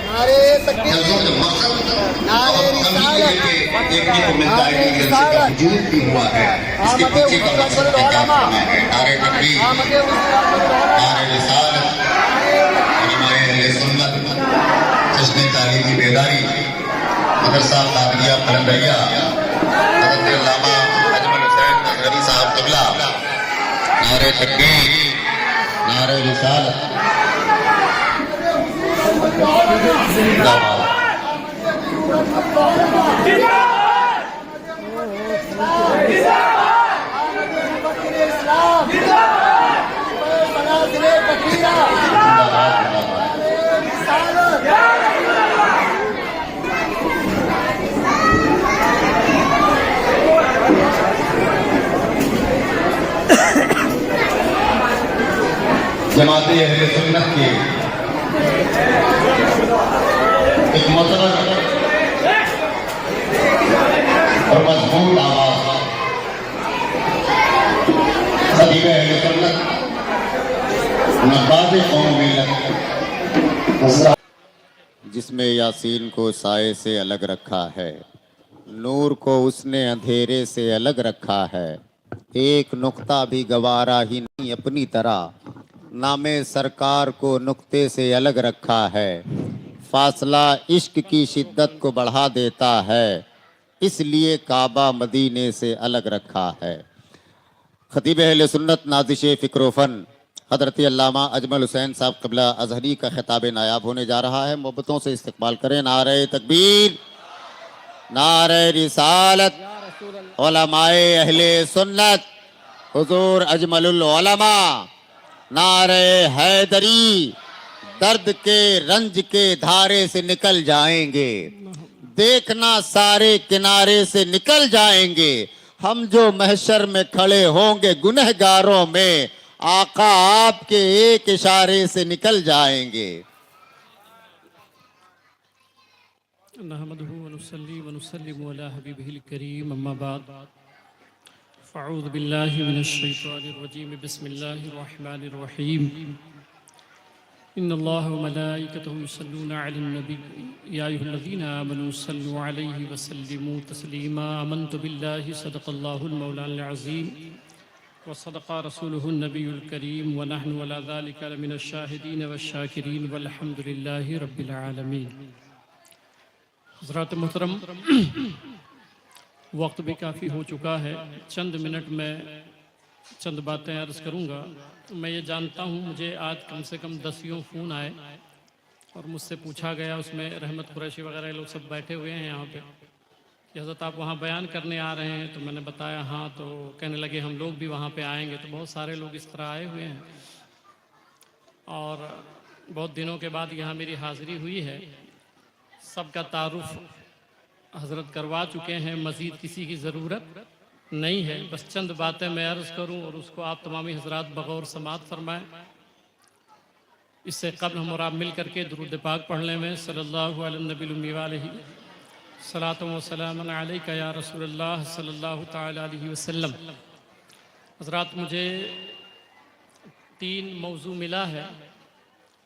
नारे तकबीर, नारे रिसालत, देखने को मिलता है कि इसका वजूद भी हुआ है। इसके पीछे का मकसद क्या है? नारे तकबीर, नारे रिसालत, उलमाए अहले सुन्नत, जश्न तालीमी बेदारी, मदरसा कादिया कलंदरिया, हज़रत अल्लामा अजमल हुसैन नदवी साहब क़िबला, नारे तकबीर, नारे रिसालत, जिंदाबाद। जमाते अहले सुन्नत के एक मुतरक और मजबूत आवाज खतीब अहले सुन्नत नवाज़ कौम मिल्लत, जिसमें यासीन को साए से अलग रखा है, नूर को उसने अंधेरे से अलग रखा है, एक नुक्ता भी गवारा ही नहीं अपनी तरह, नामे सरकार को नुक्ते से अलग रखा है, फासला इश्क की शिद्दत को बढ़ा देता है, इसलिए काबा मदीने से अलग रखा है। खतीब अहले सुन्नत नाज़िश फ़िक्र फ़न हज़रत अल्लामा अजमल हुसैन साहब क़िबला अज़हरी का खिताब नायाब होने जा रहा है। मोहब्बतों से इस्तक़बाल करें। नारे तकबीर, नारे रिसालत, उलमाए अहले सुन्नत, हुज़ूर अजमलुल उलमा, नारे हैदरी, दर्द के रंज के धारे से निकल जाएंगे, देखना सारे किनारे से निकल जाएंगे, हम जो महशर में खड़े होंगे गुनहगारों में, आका आपके एक इशारे से निकल जाएंगे। नहमदुहु व नुसल्ली व नुसल्लिमु अला हबीबिहिल करीम, अम्मा बाद, फ़अऊज़ु बिल्लाहि मिनश शैतानिर रजीम, बिस्मिल्लाहिर रहमानिर रहीम। इन्नल्लाह व मलाइकतहु युसल्लूना अलन नबी या अय्युहल्लज़ीना आमनू सल्लु अलैहि व सल्लिमू तस्लीमा। आमन्तु बिल्लाहि सदक़ल्लाहुल मौलाना अज़ीम व सदक़ा रसूलुहुन नबियुल करीम व नहनु अला ज़ालिका लमिनश शाहिदीन वश-शाकिरीन वल्हम्दुलिल्लाहि रब्बिल आलमीन। हज़रात मोहतरम, वक्त भी काफ़ी हो चुका है, चंद मिनट में चंद बातें अर्ज़ करूँगा। मैं ये जानता हूँ, मुझे आज कम से कम 10 फ़ोन आए और मुझसे पूछा गया, उसमें रहमत कुरैशी वगैरह लोग सब बैठे हुए हैं यहाँ पे, कि हज़रत आप वहाँ बयान करने आ रहे हैं। तो मैंने बताया हाँ, तो कहने लगे हम लोग भी वहाँ पे आएंगे। तो बहुत सारे लोग इस तरह आए हुए हैं और बहुत दिनों के बाद यहाँ मेरी हाज़िरी हुई है। सबका तारुफ हज़रत करवा चुके हैं, मज़ीद किसी की ज़रूरत नहीं है। बस चंद बातें मैं अर्ज़ करूं और उसको आप तमामी हज़रात बग़ौर समात फरमाएँ। इससे कब्ल हम और आप मिल करके दुरूद पाक पढ़ने में सल्लल्लाहु अलैहि नबी उम्मी वालैहि सलातु व सलामुन अलैका या रसूलल्लाह सल्लल्लाहु तआला अलैहि वसल्लम। हज़रात, मुझे 3 मौजू मिला है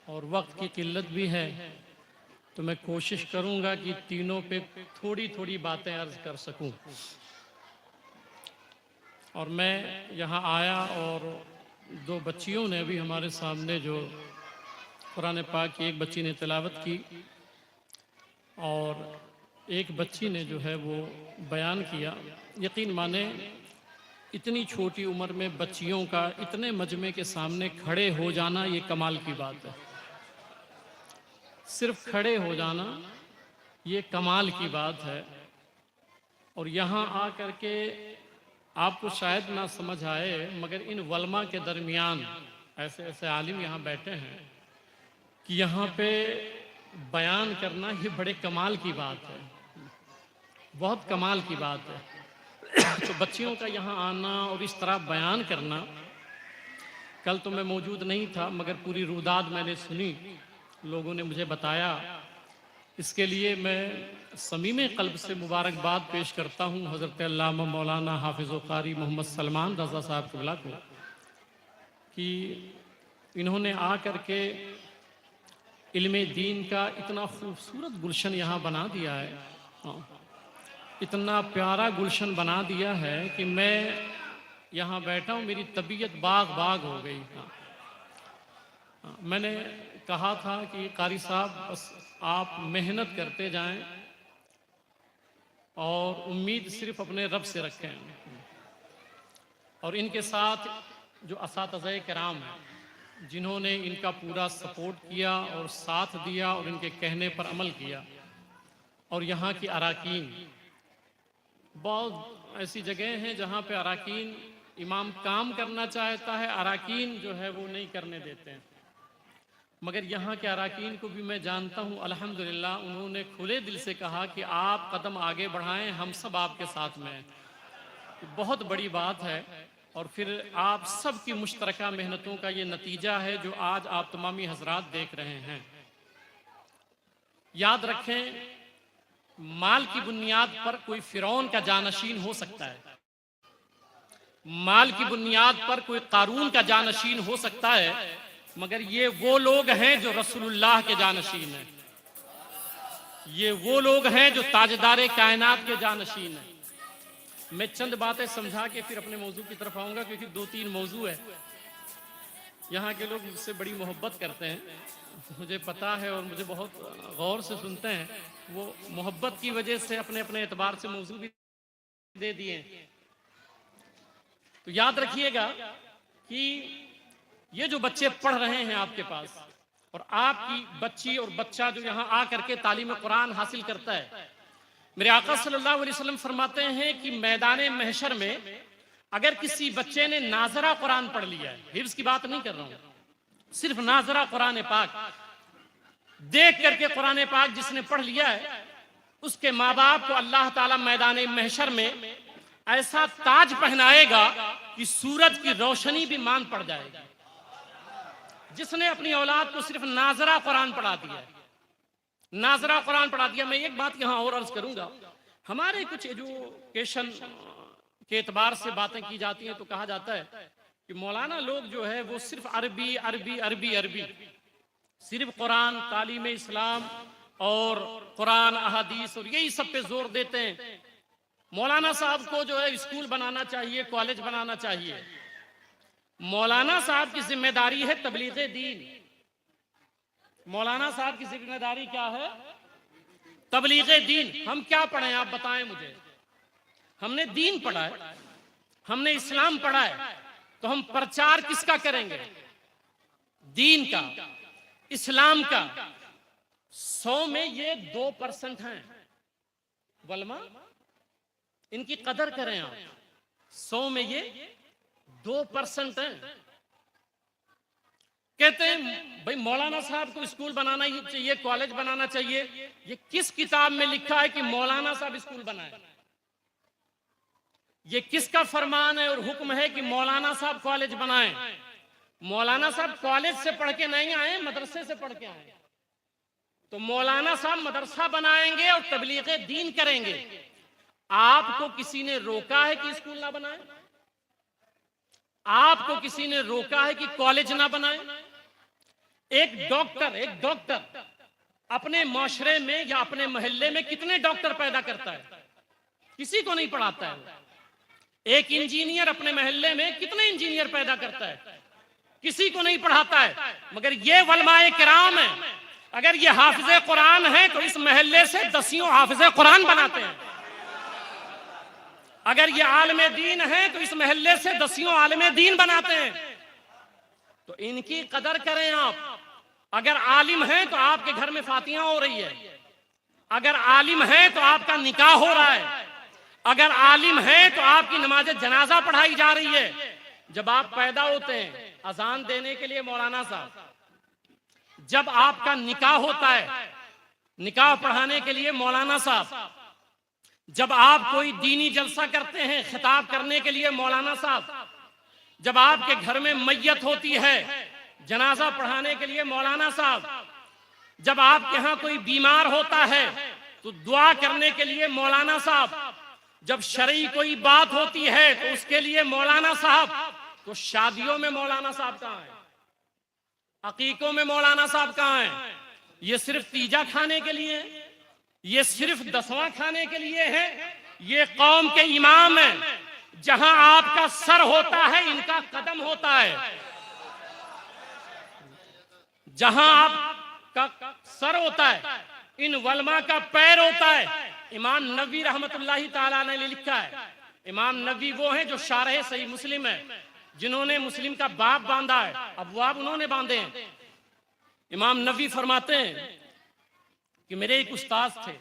और वक्त की किल्लत भी है, तो मैं कोशिश करूंगा कि तीनों पे थोड़ी थोड़ी बातें अर्ज़ कर सकूं। और मैं यहाँ आया और 2 बच्चियों ने अभी हमारे सामने जो कुरान पाक की, एक बच्ची ने तिलावत की और एक बच्ची ने जो है वो बयान किया। यकीन माने, इतनी छोटी उम्र में बच्चियों का इतने मजमे के सामने खड़े हो जाना, ये कमाल की बात है। सिर्फ खड़े हो जाना ये कमाल की बात है। और यहाँ आ कर के आपको शायद ना समझ आए, मगर इन वलमा के दरमियान ऐसे ऐसे आलिम यहाँ बैठे हैं कि यहाँ पे बयान करना ये बड़े कमाल की बात है, बहुत कमाल की बात है। तो बच्चियों का यहाँ आना और इस तरह बयान करना, कल तो मैं मौजूद नहीं था मगर पूरी रुदाद मैंने सुनी, लोगों ने मुझे बताया। इसके लिए मैं समीम क़ल्ब से मुबारकबाद पेश करता हूँ हज़रत अल्लामा मौलाना हाफ़िज़ क़ारी मोहम्मद सलमान रज़ा साहब क़िबला को, कि इन्होंने आ कर के इल्मे दीन का इतना खूबसूरत गुलशन यहाँ बना दिया है, हाँ, इतना प्यारा गुलशन बना दिया है कि मैं यहाँ बैठा हूँ, मेरी तबीयत बाग बाग हो गई। हाँ, हाँ, मैंने कहा था कि कारी साहब बस आप मेहनत करते जाएं और उम्मीद सिर्फ अपने रब से रखें। और इनके साथ जो असातिज़े किराम हैं जिन्होंने इनका पूरा सपोर्ट किया और साथ दिया और इनके कहने पर अमल किया, और यहाँ की अराकीन, बहुत ऐसी जगह हैं जहाँ पे अराकीन, इमाम काम करना चाहता है, अराकीन जो है वो नहीं करने देते हैं। मगर यहाँ के अराकीन को भी मैं जानता हूँ, अल्हम्दुलिल्लाह उन्होंने खुले दिल से कहा कि आप कदम आगे बढ़ाएं, हम सब आपके साथ में हैं। बहुत बड़ी बात है। और फिर आप सब की मुश्तरका मेहनतों का ये नतीजा है जो आज आप तमामी हजरात देख रहे हैं। याद रखें, माल की बुनियाद पर कोई फिरौन का जानशीन हो सकता है, माल की बुनियाद पर कोई कारून का जानशीन हो सकता है, मगर ये वो लोग हैं जो रसूलुल्लाह के जानशीन हैं, ये वो लोग हैं जो ताजदारे कायनात के जानशीन हैं। मैं चंद बातें समझा के फिर अपने मौजू की तरफ आऊंगा, क्योंकि 2-3 मौजू है। यहाँ के लोग मुझसे बड़ी मोहब्बत करते हैं, मुझे पता है, और मुझे बहुत गौर से सुनते हैं। वो मोहब्बत की वजह से अपने अपने एतबार से मौजू भी दे दिए। तो याद रखिएगा कि ये जो बच्चे पढ़ रहे हैं आपके पास, और आपकी बच्ची और बच्चा जो यहाँ आकर के तालीम कुरान हासिल करता है, मेरे आका सल्लल्लाहु अलैहि वसल्लम फरमाते हैं कि मैदान महशर में अगर किसी बच्चे ने नाजरा कुरान पढ़ लिया है, हिफ्ज़ की बात नहीं कर रहा हूं, सिर्फ नाजरा कुरान पाक देख करके कुरान पाक जिसने पढ़ लिया है, उसके माँ बाप को अल्लाह ताला मैदान महशर में ऐसा ताज पहनाएगा कि सूरज की रोशनी भी मान पड़ जाएगी। जिसने अपनी औलाद को सिर्फ नाजरा कुरान पढ़ा दिया है, नाजरा कुरान पढ़ा दिया। मैं एक बात यहाँ और अर्ज करूंगा, हमारे कुछ एजुकेशन के एतबार से बातें की जाती हैं तो कहा जाता है कि मौलाना लोग जो है वो सिर्फ अरबी अरबी अरबी अरबी, सिर्फ कुरान, तालीम इस्लाम और कुरान अहादीस और यही सब पे जोर देते हैं। मौलाना साहब को जो है स्कूल बनाना चाहिए, कॉलेज बनाना चाहिए। मौलाना साहब की जिम्मेदारी है तबलीग दीन। मौलाना साहब की जिम्मेदारी क्या है? तबलीग दीन। हम क्या पढ़े आप बताएं मुझे? हमने दीन पढ़ा है, हमने इस्लाम पढ़ा है, तो हम प्रचार किसका करेंगे? दीन का, इस्लाम का। 100 में ये 2% हैं वलमा, इनकी कदर करें आप। 100 में ये 2% हैं। कहते हैं भाई मौलाना साहब को स्कूल बनाना ही चाहिए, कॉलेज बनाना चाहिए। ये किस किताब में लिखा है कि मौलाना साहब स्कूल बनाए? ये किसका फरमान है और हुक्म है कि मौलाना साहब कॉलेज बनाएं? मौलाना साहब कॉलेज से पढ़ के नहीं आए, मदरसे से पढ़ के आए। तो मौलाना साहब मदरसा बनाएंगे और तबलीग दीन करेंगे। आपको किसी ने रोका है कि स्कूल ना बनाए? आपको किसी ने रोका है कि कॉलेज ना बनाए? एक डॉक्टर अपने माशरे में या अपने मोहल्ले में कितने डॉक्टर पैदा करता है? किसी को नहीं पढ़ाता है। एक इंजीनियर अपने मोहल्ले में कितने इंजीनियर पैदा करता है? किसी को नहीं पढ़ाता है। मगर ये वलमाए किराम है, अगर ये हाफिजे कुरान है तो इस मोहल्ले से 10 हाफिजे कुरान बनाते हैं। अगर ये आलमे दीन है तो इस मोहल्ले से 10 आलमे दीन बनाते हैं। तो इनकी कदर करें आप। अगर आलिम है तो आपके घर में फातिहा हो रही है, अगर आलिम है तो आपका निकाह हो रहा है, अगर आलिम है तो आपकी नमाज जनाजा पढ़ाई जा रही है। जब आप पैदा होते हैं अजान देने के लिए मौलाना साहब, जब आपका निकाह होता है निकाह पढ़ाने के लिए मौलाना साहब, जब आप कोई दीनी जलसा करते हैं खिताब करने के लिए मौलाना साहब, जब आपके घर में मैयत होती है जनाजा पढ़ाने के लिए मौलाना साहब, जब आपके यहाँ कोई बीमार होता है तो दुआ करने के लिए मौलाना साहब, जब शरई कोई बात होती है तो उसके लिए मौलाना साहब। तो शादियों में मौलाना साहब कहाँ हैं? अकीकों में मौलाना साहब कहाँ हैं? ये सिर्फ तीजा खाने के लिए है, ये सिर्फ 10वां खाने के लिए है। ये कौम के इमाम है। जहां आपका सर होता है इनका कदम होता है। जहां आपका सर होता है इन वलमा का पैर होता है। इमाम नबी रहमतुल्लाहि ताला ने लिखा है, इमाम नबी वो हैं जो शारह सही मुस्लिम है, जिन्होंने मुस्लिम का बाप बांधा है, अबवाब उन्होंने बांधे हैं। इमाम नबी फरमाते हैं कि मेरे एक उस्ताद थे,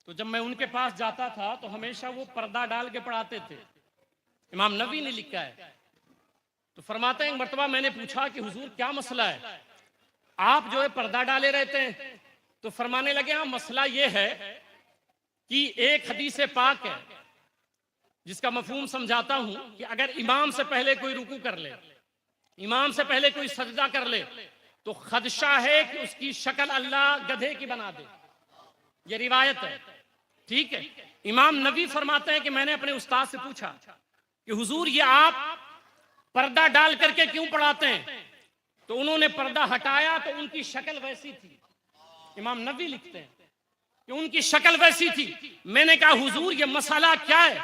तो जब मैं उनके पास जाता था तो हमेशा वो पर्दा डाल के पढ़ाते थे। इमाम नबी ने लिखा है। तो फरमाते हैं एक मर्तबा मैंने पूछा कि हुजूर क्या मसला है, आप जो है पर्दा डाले रहते हैं। तो फरमाने लगे हाँ मसला ये है कि एक हदीस पाक है जिसका मफहूम समझाता हूं कि अगर इमाम से पहले कोई रुकू कर ले, इमाम से पहले कोई सजदा कर ले, तो खदशा है कि उसकी शक्ल अल्लाह गधे की बना दे। ये रिवायत है, ठीक है। इमाम नबी फरमाते हैं कि मैंने अपने उस्ताद से पूछा कि हुजूर ये आप पर्दा डाल करके क्यों पढ़ाते हैं? तो उन्होंने पर्दा हटाया तो उनकी शक्ल वैसी थी। इमाम नबी लिखते हैं कि उनकी शक्ल वैसी थी। मैंने कहा हुजूर ये मसला क्या है?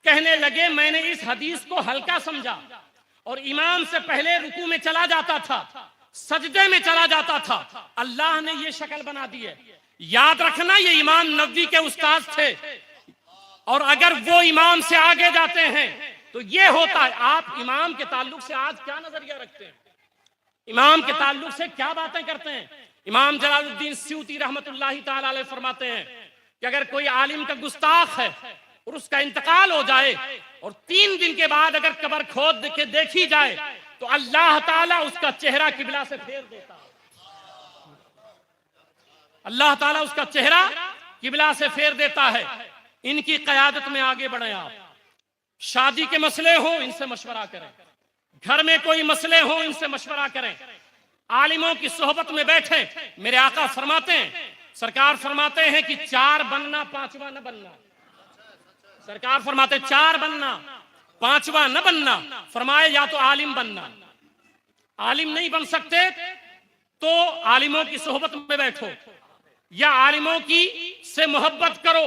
कहने लगे मैंने इस हदीस को हल्का समझा और इमाम से पहले रुकू में चला जाता था, सजदे में चला जाता था, अल्लाह ने ये शक्ल बना दी है। याद रखना ये इमाम नबी के उस्ताद थे, और अगर वो इमाम से आगे जाते हैं तो ये होता है। आप इमाम के ताल्लुक से आज क्या नजरिया रखते हैं? इमाम के ताल्लुक से क्या बातें करते हैं? इमाम जलालुद्दीन स्यूती रहमतुल्लाहि ताला अलैह फरमाते हैं कि अगर कोई आलिम का गुस्ताख है और उसका इंतकाल हो जाए और 3 दिन के बाद अगर कब्र खोद के देखी जाए तो अल्लाह ताला उसका चेहरा किबला से फेर देता है। अल्लाह ताला उसका चेहरा किबला से फेर देता है। इनकी क़यादत में आगे बढ़े आप। शादी के मसले हो इनसे मशवरा करें, घर में कोई मसले हो इनसे मशवरा करें, आलिमों की सोहबत में बैठे। मेरे आका फरमाते हैं, सरकार फरमाते हैं कि 4 बनना 5वां न बनना। सरकार फरमाते 4 बनना 5वां न बनना। फरमाए या तो आलिम बनना, आलिम नहीं बन सकते तो आलिमों की सोहबत में बैठो, या आलिमों की से मोहब्बत करो,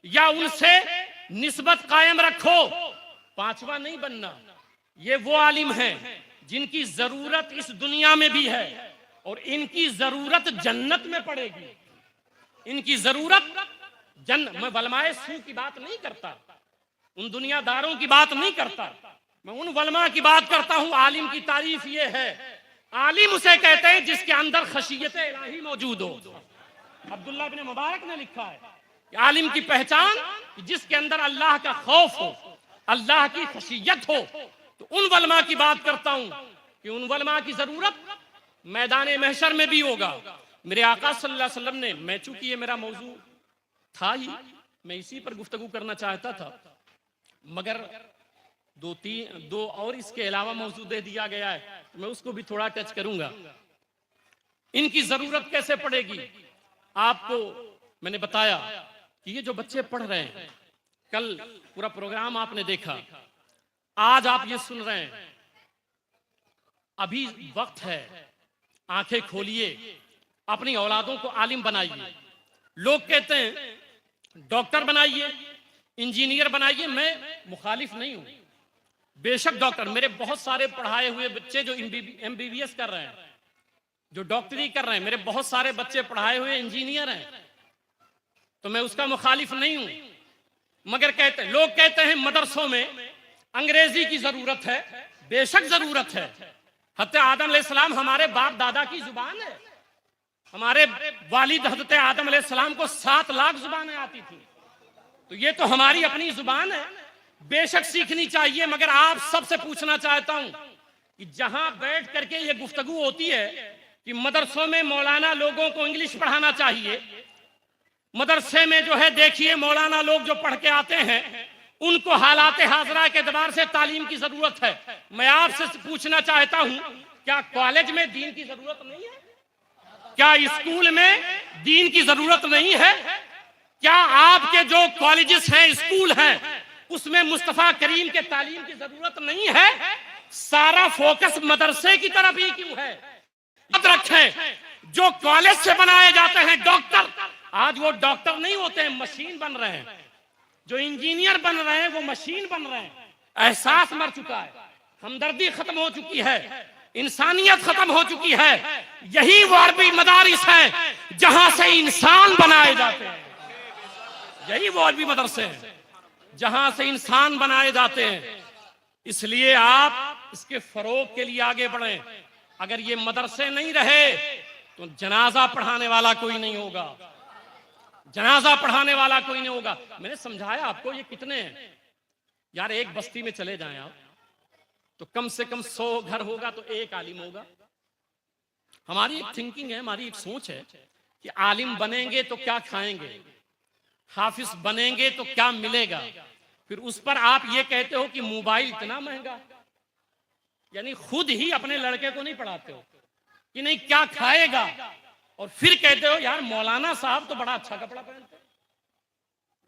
या उनसे निस्बत कायम रखो। 5वां नहीं बनना। ये वो आलिम हैं जिनकी जरूरत इस दुनिया में भी है और इनकी जरूरत जन्नत में पड़ेगी। इनकी जरूरत मैं वलमाए सू की बात नहीं करता, उन दुनियादारों की बात नहीं करता, मैं उन वलमा की बात करता हूं। आलिम की तारीफ ये है, आलिम उसे कहते हैं जिसके अंदर खशियत इलाही मौजूद हो। अब्दुल्लाह बिन मुबारक ने लिखा है कि आलिम की पहचान जिसके अंदर अल्लाह का खौफ हो, अल्लाह की खशियत हो। तो उन वलमा की बात करता हूं कि उन वलमा की जरूरत मैदान महशर में भी होगा। मेरे आका सल्लल्लाहु अलैहि वसल्लम ने, मैं चूंकि ये मेरा मौजू था ही, मैं इसी पर गुफ्तगू करना चाहता था, मगर 2 और इसके अलावा मौजू दे दिया गया है, तो मैं उसको भी थोड़ा टच करूंगा। इनकी जरूरत कैसे पड़ेगी? आपको मैंने बताया कि ये जो बच्चे पढ़ रहे हैं, कल पूरा प्रोग्राम आपने देखा, आज आप ये सुन रहे हैं, अभी वक्त है, आंखें खोलिए, अपनी औलादों को आलिम बनाइए। लोग कहते हैं डॉक्टर बनाइए, इंजीनियर बनाइए, मैं मुखालिफ नहीं हूं। बेशक डॉक्टर, मेरे बहुत सारे पढ़ाए हुए बच्चे जो MBBS कर रहे हैं, जो डॉक्टरी कर रहे हैं, मेरे बहुत सारे बच्चे पढ़ाए हुए इंजीनियर हैं, तो मैं उसका मुखालिफ नहीं हूं। मगर लोग कहते हैं मदरसों में अंग्रेजी की जरूरत है। बेशक जरूरत है। हज़रत आदम अलैहिस्सलाम हमारे बाप दादा की जुबान है। हमारे वालिद हज़रत आदम अलैहिस्सलाम को 7 लाख जुबानें आती थी, तो ये तो हमारी अपनी जुबान है, बेशक सीखनी चाहिए। मगर आप सबसे पूछना चाहता हूं कि जहां बैठ करके ये गुफ्तगू होती है कि मदरसों में मौलाना लोगों को इंग्लिश पढ़ाना चाहिए, मदरसे में जो है देखिए मौलाना लोग जो पढ़ के आते हैं उनको हालात हाजरा के एतबार से तालीम की जरूरत है। मैं आपसे पूछना चाहता हूं, क्या कॉलेज में दीन की जरूरत नहीं है? क्या स्कूल में दीन की जरूरत नहीं है? क्या आपके जो कॉलेजेस हैं, स्कूल हैं, उसमें मुस्तफा करीम के तालीम की जरूरत नहीं है? सारा फोकस मदरसे की तरफ ही क्यों है? याद रखें, जो कॉलेज से बनाए जाते हैं डॉक्टर, आज वो डॉक्टर नहीं होते हैं, मशीन बन रहे हैं। जो इंजीनियर बन रहे हैं वो मशीन बन रहे हैं। एहसास मर चुका है, हमदर्दी खत्म हो चुकी है, इंसानियत खत्म हो चुकी है। यही वो अरबी मदारिस है जहां से इंसान बनाए जाते हैं। यही वो अरबी मदरसे हैं जहां से इंसान बनाए जाते हैं। इसलिए आप इसके फरोग के लिए आगे बढ़ें। अगर ये मदरसे नहीं रहे तो जनाजा पढ़ाने वाला कोई नहीं होगा, जनाजा पढ़ाने वाला कोई नहीं होगा। मैंने समझाया आपको ये कितने हैं यार। एक बस्ती में चले जाएं आप तो कम से कम 100 घर होगा तो एक आलिम होगा। हमारी एक थिंकिंग है, हमारी एक सोच है कि आलिम बनेंगे तो क्या खाएंगे, हाफिज बनेंगे तो क्या मिलेगा। फिर उस पर आप ये कहते हो कि मोबाइल इतना महंगा, यानी खुद ही अपने लड़के को नहीं पढ़ाते हो कि नहीं क्या खाएगा, और फिर कहते हो यार मौलाना साहब तो बड़ा अच्छा कपड़ा पहनते हैं,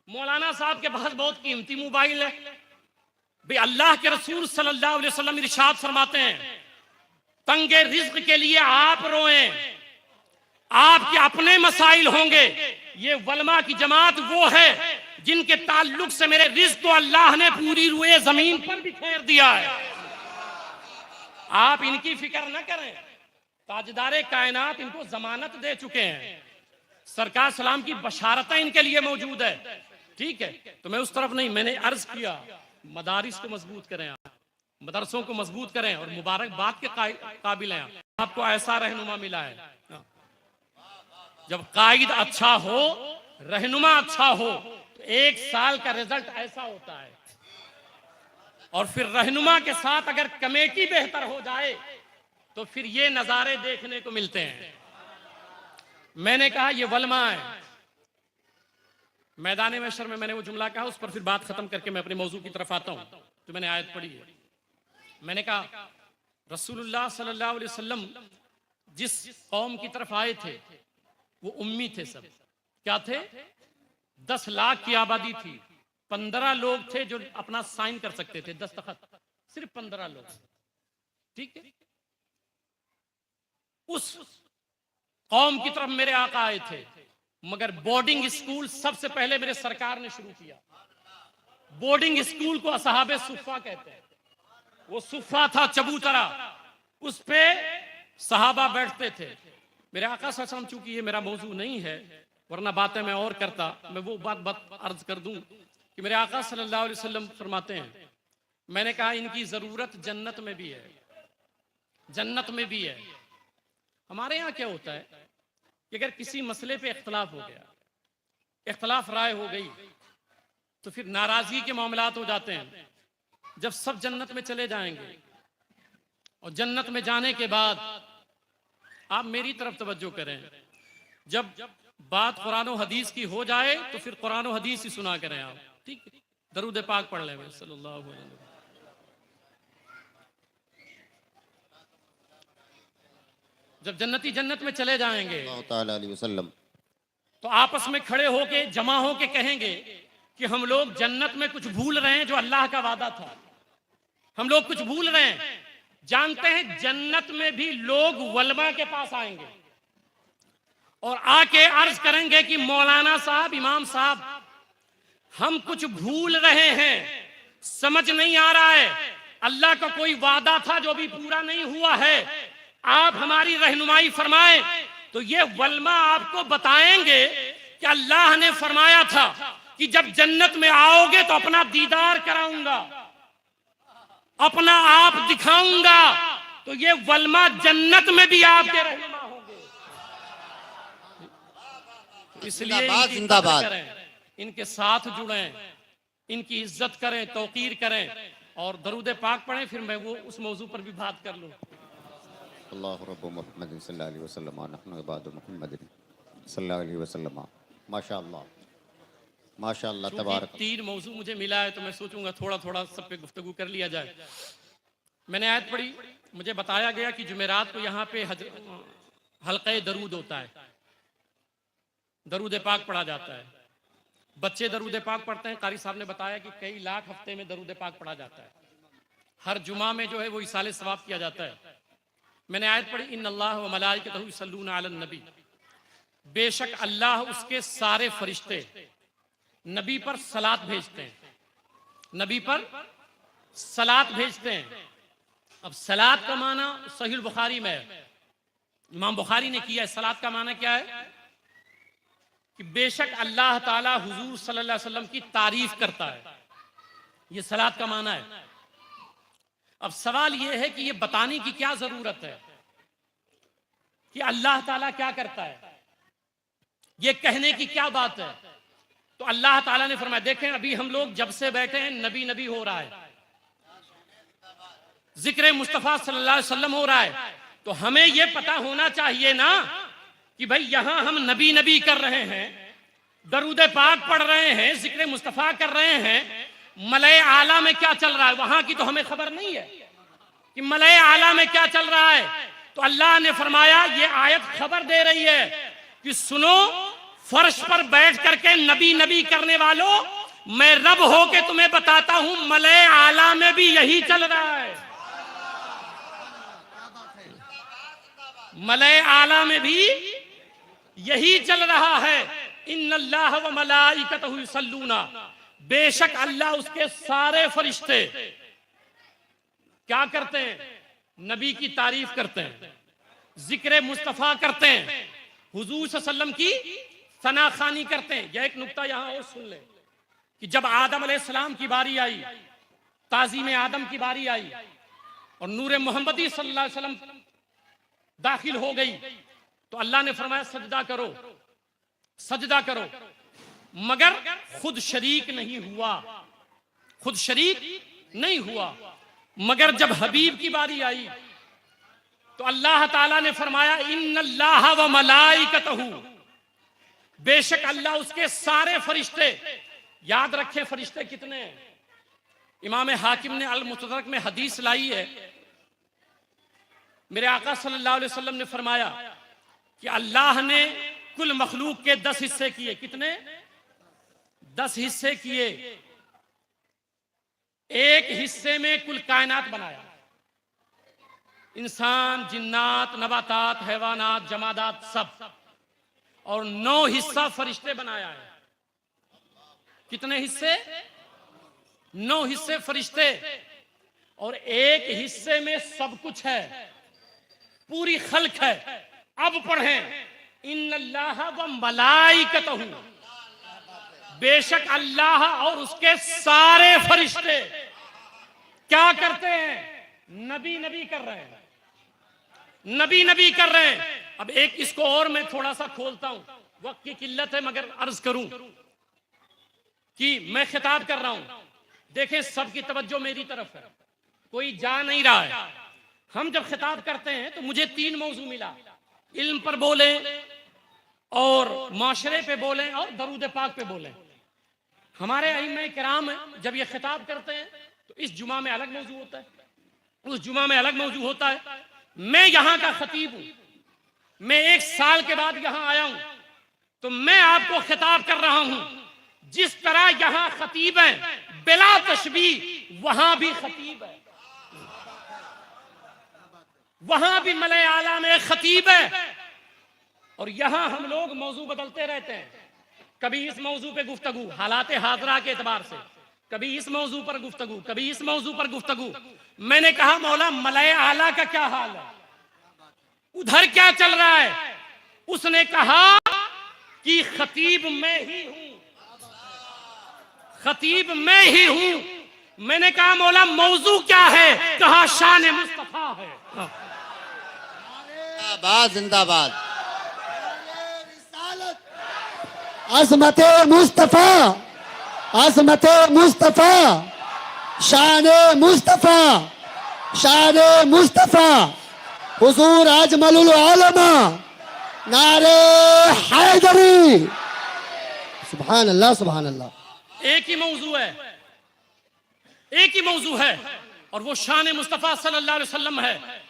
मौलाना साहब के पास बहुत कीमती मोबाइल है। भाई अल्लाह के रसूल सल्लल्लाहु अलैहि वसल्लम इरशाद फरमाते हैं, तंगे रिज्क के लिए आप रोएं, आपके अपने मसाइल होंगे। ये वलमा की जमात वो है जिनके ताल्लुक से मेरे रिज्क को अल्लाह ने पूरी रुए जमीन पर बिखेर दिया है। आप इनकी फिक्र न करें, ताजदारे कायनात इनको जमानत दे चुके हैं, सरकार सलाम की बशारतें इनके लिए मौजूद है। ठीक है, तो मैं उस तरफ नहीं, मैंने अर्ज किया मदारिस को मजबूत करें, आप मदरसों को मजबूत करें और मुबारकबाद के काबिल हैं। आपको ऐसा रहनुमा मिला है। जब कायद अच्छा हो, रहनुमा अच्छा हो, तो 1 साल का रिजल्ट ऐसा होता है। और फिर रहनुमा के साथ अगर कमेटी बेहतर हो जाए तो फिर ये नजारे देखने को मिलते हैं। मैंने कहा ये वलमा है। मैदान महशर में मैंने वो जुमला कहा, उस पर फिर बात खत्म करके मैं अपने मौजू की तरफ आता हूं। तो मैंने आयत पढ़ी है, मैंने कहा रसूलुल्लाह सल्लल्लाहु अलैहि वसल्लम जिस कौम की तरफ आए थे वो उम्मी थे। सब क्या थे? 10 लाख की आबादी थी, 15 लोग थे जो अपना साइन कर सकते थे, दस्तखत, सिर्फ 15 लोग। ठीक है, उस कौम की तरफ मेरे आका आए थे, मगर बोर्डिंग स्कूल सबसे पहले मेरे सरकार ने शुरू किया। बोर्डिंग स्कूल को असहाबे सुफ़ा कहते हैं। वो सुफ़ा था चबूतरा, उस पे सहाबा बैठते थे। मेरे आका सल्लल्लाहु अलैहि वसल्लम, चूंकि ये मेरा मौजू नहीं है वरना बातें मैं और करता, मैं वो बात अर्ज कर दूं कि मेरे आका सल्लल्लाहु अलैहि वसल्लम फरमाते हैं, मैंने कहा इनकी जरूरत जन्नत में भी है, जन्नत में भी है। हमारे यहाँ क्या होता है कि अगर किसी मसले पे इख्तलाफ हो गया, इख्तलाफ राय हो गई, तो फिर नाराजगी के मामलात हो जाते हैं। जब सब जन्नत में चले जाएंगे और जन्नत में जाने के बाद आप मेरी तरफ तवज्जो करें, जब बात कुरान और हदीस की हो जाए तो फिर कुरान और हदीस ही सुना करें आप। ठीक है, दरूद पाक पढ़ लें सल्लल्लाहु अलैहि वसल्लम। जब जन्नती जन्नत में चले जाएंगे तो आपस में खड़े होके जमा होके कहेंगे कि हम लोग जन्नत में कुछ भूल रहे हैं जो अल्लाह का वादा था, हम लोग कुछ भूल रहे हैं। जानते हैं जन्नत में भी लोग वलमा के पास आएंगे और आके अर्ज करेंगे कि मौलाना साहब, इमाम साहब, हम कुछ भूल रहे हैं, समझ नहीं आ रहा है, अल्लाह का कोई वादा था जो भी पूरा नहीं हुआ है, आप हमारी रहनुमाई फरमाएं। तो ये वलमा आपको बताएंगे कि अल्लाह ने फरमाया था कि जब जन्नत में आओगे तो अपना दीदार कराऊंगा, अपना आप दिखाऊंगा। तो ये वलमा जन्नत में भी आपके रहनुमा होंगे। इसलिए जिंदाबाद करें, इनके साथ जुड़ें, इनकी इज्जत करें, तौकीर करें और दरूद पाक पढ़ें। फिर मैं वो उस मौजू पर भी बात कर लूं। अल्लाह रब्बु मुहम्मद सल्लल्लाहु अलैहि वसल्लम नहनु इबादु मुहम्मद सल्लल्लाहु अलैहि वसल्लम। माशाअल्लाह माशाअल्लाह तबारक। 3 मौजू मुझे मिला है तो मैं सोचूंगा थोड़ा थोड़ा सब पे गुफ्तगू कर लिया जाए। मैंने आयत पढ़ी, मुझे बताया गया कि जुमेरात को यहाँ पे हल्क़े दरूद होता है, दरूद पाक पढ़ा जाता है। बच्चे दरूद पाक पढ़ते हैं। कारी साहब ने बताया कि कई लाख हफ्ते में दरूद पाक पढ़ा जाता है। हर जुमा में जो है वो इसाले सवाब किया जाता है। मैंने आयत पढ़ी, इन्नल्लाह व मलाइकतहु युसल्लूना अलन नबी, बेशक अल्लाह उसके सारे फरिश्ते नबी पर सलात भेजते हैं, नबी पर सलात भेजते हैं। अब सलात का माना सहीह बुखारी में है, इमाम बुखारी ने किया है। सलात का माना क्या है कि बेशक अल्लाह ताला हुजूर सल्लल्लाहु अलैहि वसल्लम की तारीफ करता है, ये सलात का माना है। अब सवाल ये है कि ये बताने की क्या जरूरत है कि अल्लाह ताला क्या करता है, ये कहने की क्या बात है। तो अल्लाह ताला ने फरमाया, देखें अभी हम लोग जब से बैठे हैं नबी नबी हो रहा है, जिक्र मुस्तफा सल्लल्लाहु अलैहि वसल्लम हो रहा है, तो हमें यह पता होना चाहिए ना कि भाई यहां हम नबी नबी कर रहे हैं, दरूद पाक पढ़ रहे हैं, जिक्र मुस्तफा कर रहे हैं, मलय आला में क्या चल रहा है वहां की तो हमें खबर नहीं है कि मलय आला में क्या चल रहा है। तो अल्लाह ने फरमाया, ये आयत खबर दे रही है कि सुनो, फर्श पर बैठ करके नबी नबी करने वालों, मैं रब हो के तुम्हें बताता हूं मलय आला में भी यही चल रहा है, मलय आला में भी यही चल रहा है। इन्नल्लाह व मलाइकतहु युसल्लूना, बेशक अल्लाह उसके सारे फरिश्ते क्या करते हैं, नबी की तारीफ करते हैं, जिक्र मुस्तफा करते हैं, हुजूर सल्लल्लाहु अलैहि वसल्लम की सनाखानी करते हैं। यह एक नुक्ता यहां और सुन ले कि जब आदम अलैहिस्सलाम की बारी आई, ताज़ीम आदम की बारी आई और नूर मोहम्मदी सल्लल्लाहु अलैहि वसल्लम दाखिल हो गई, तो अल्लाह ने फरमाया सजदा करो, सजदा करो, मगर खुद शरीक नहीं हुआ, खुद शरीक नहीं हुआ। मगर जब हबीब की बारी आई तो अल्लाह ताला ने फरमाया, इन्नल्लाह व मलाइकतहु, बेशक अल्लाह उसके सारे फरिश्ते, याद रखे फरिश्ते कितने हैं। इमाम हाकिम ने अल मुस्तदरक में हदीस लाई है, मेरे आका सल्लल्लाहु अलैहि वसल्लम ने फरमाया कि अल्लाह ने कुल मखलूक के 10 हिस्से किए। कितने? 10 हिस्से किए। एक हिस्से में कुल कायनात बनाया, इंसान, जिन्नात, नबातात, हैवानात, जमादात सब, और 9 हिस्सा फरिश्ते बनाया है। कितने हिस्से? 9 हिस्से फरिश्ते, और एक हिस्से में सब कुछ है, पूरी खल्क है। अब पढ़ें, इन्नल्लाह व मलाइकतहु, बेशक अल्लाह और उसके सारे फरिश्ते क्या करते हैं, नबी नबी कर रहे हैं, नबी नबी कर रहे हैं। अब एक इसको और मैं थोड़ा सा खोलता हूं, वक्त की किल्लत है मगर अर्ज करूं कि मैं खिताब कर रहा हूं, देखें सबकी तवज्जो मेरी तरफ है, कोई जा नहीं रहा है। हम जब खिताब करते हैं तो मुझे 3 मौजू मिला, इल्म पर बोले और माशरे पे बोले और दरूद पाक पे बोले। हमारे अइम्मा किराम जब ये खिताब करते हैं तो इस जुमा में अलग मौजू होता है, उस जुमा में अलग मौजू होता है। मैं यहाँ का खतीब हूं, मैं 1 साल के बाद यहाँ आया हूं, तो मैं आपको खिताब कर रहा हूं जिस तरह यहाँ खतीब है बिला तशबीह, वहां भी खतीब है, वहां भी मलय आला में खतीब है। और यहां हम लोग मौजू बदलते रहते हैं, कभी इस मौजू पे गुफ्तगू हालात हाजरा के एतबार से, कभी इस मौजू पर गुफ्तगू, कभी इस मौजू पर गुफ्तगू। मैंने कहा मौला मलय आला का क्या हाल है, उधर क्या चल रहा है? उसने कहा कि खतीब मैं ही हूं, खतीब मैं ही हूं। मैंने कहा मौला मौजू क्या है? कहा शान मुस्तफा है। जिंदाबाद जिंदाबाद। अजमत मुस्तफा, अजमत मुस्तफा, शान मुस्तफा, शान मुस्तफा, हुजूर अजमलुल आलमा, नारे हैदरी। सुभान अल्लाह, सुभान अल्लाह। एक ही मौजू है, एक ही मौजू है, और वो शान मुस्तफा सल्लल्लाहु अलैहि वसल्लम है।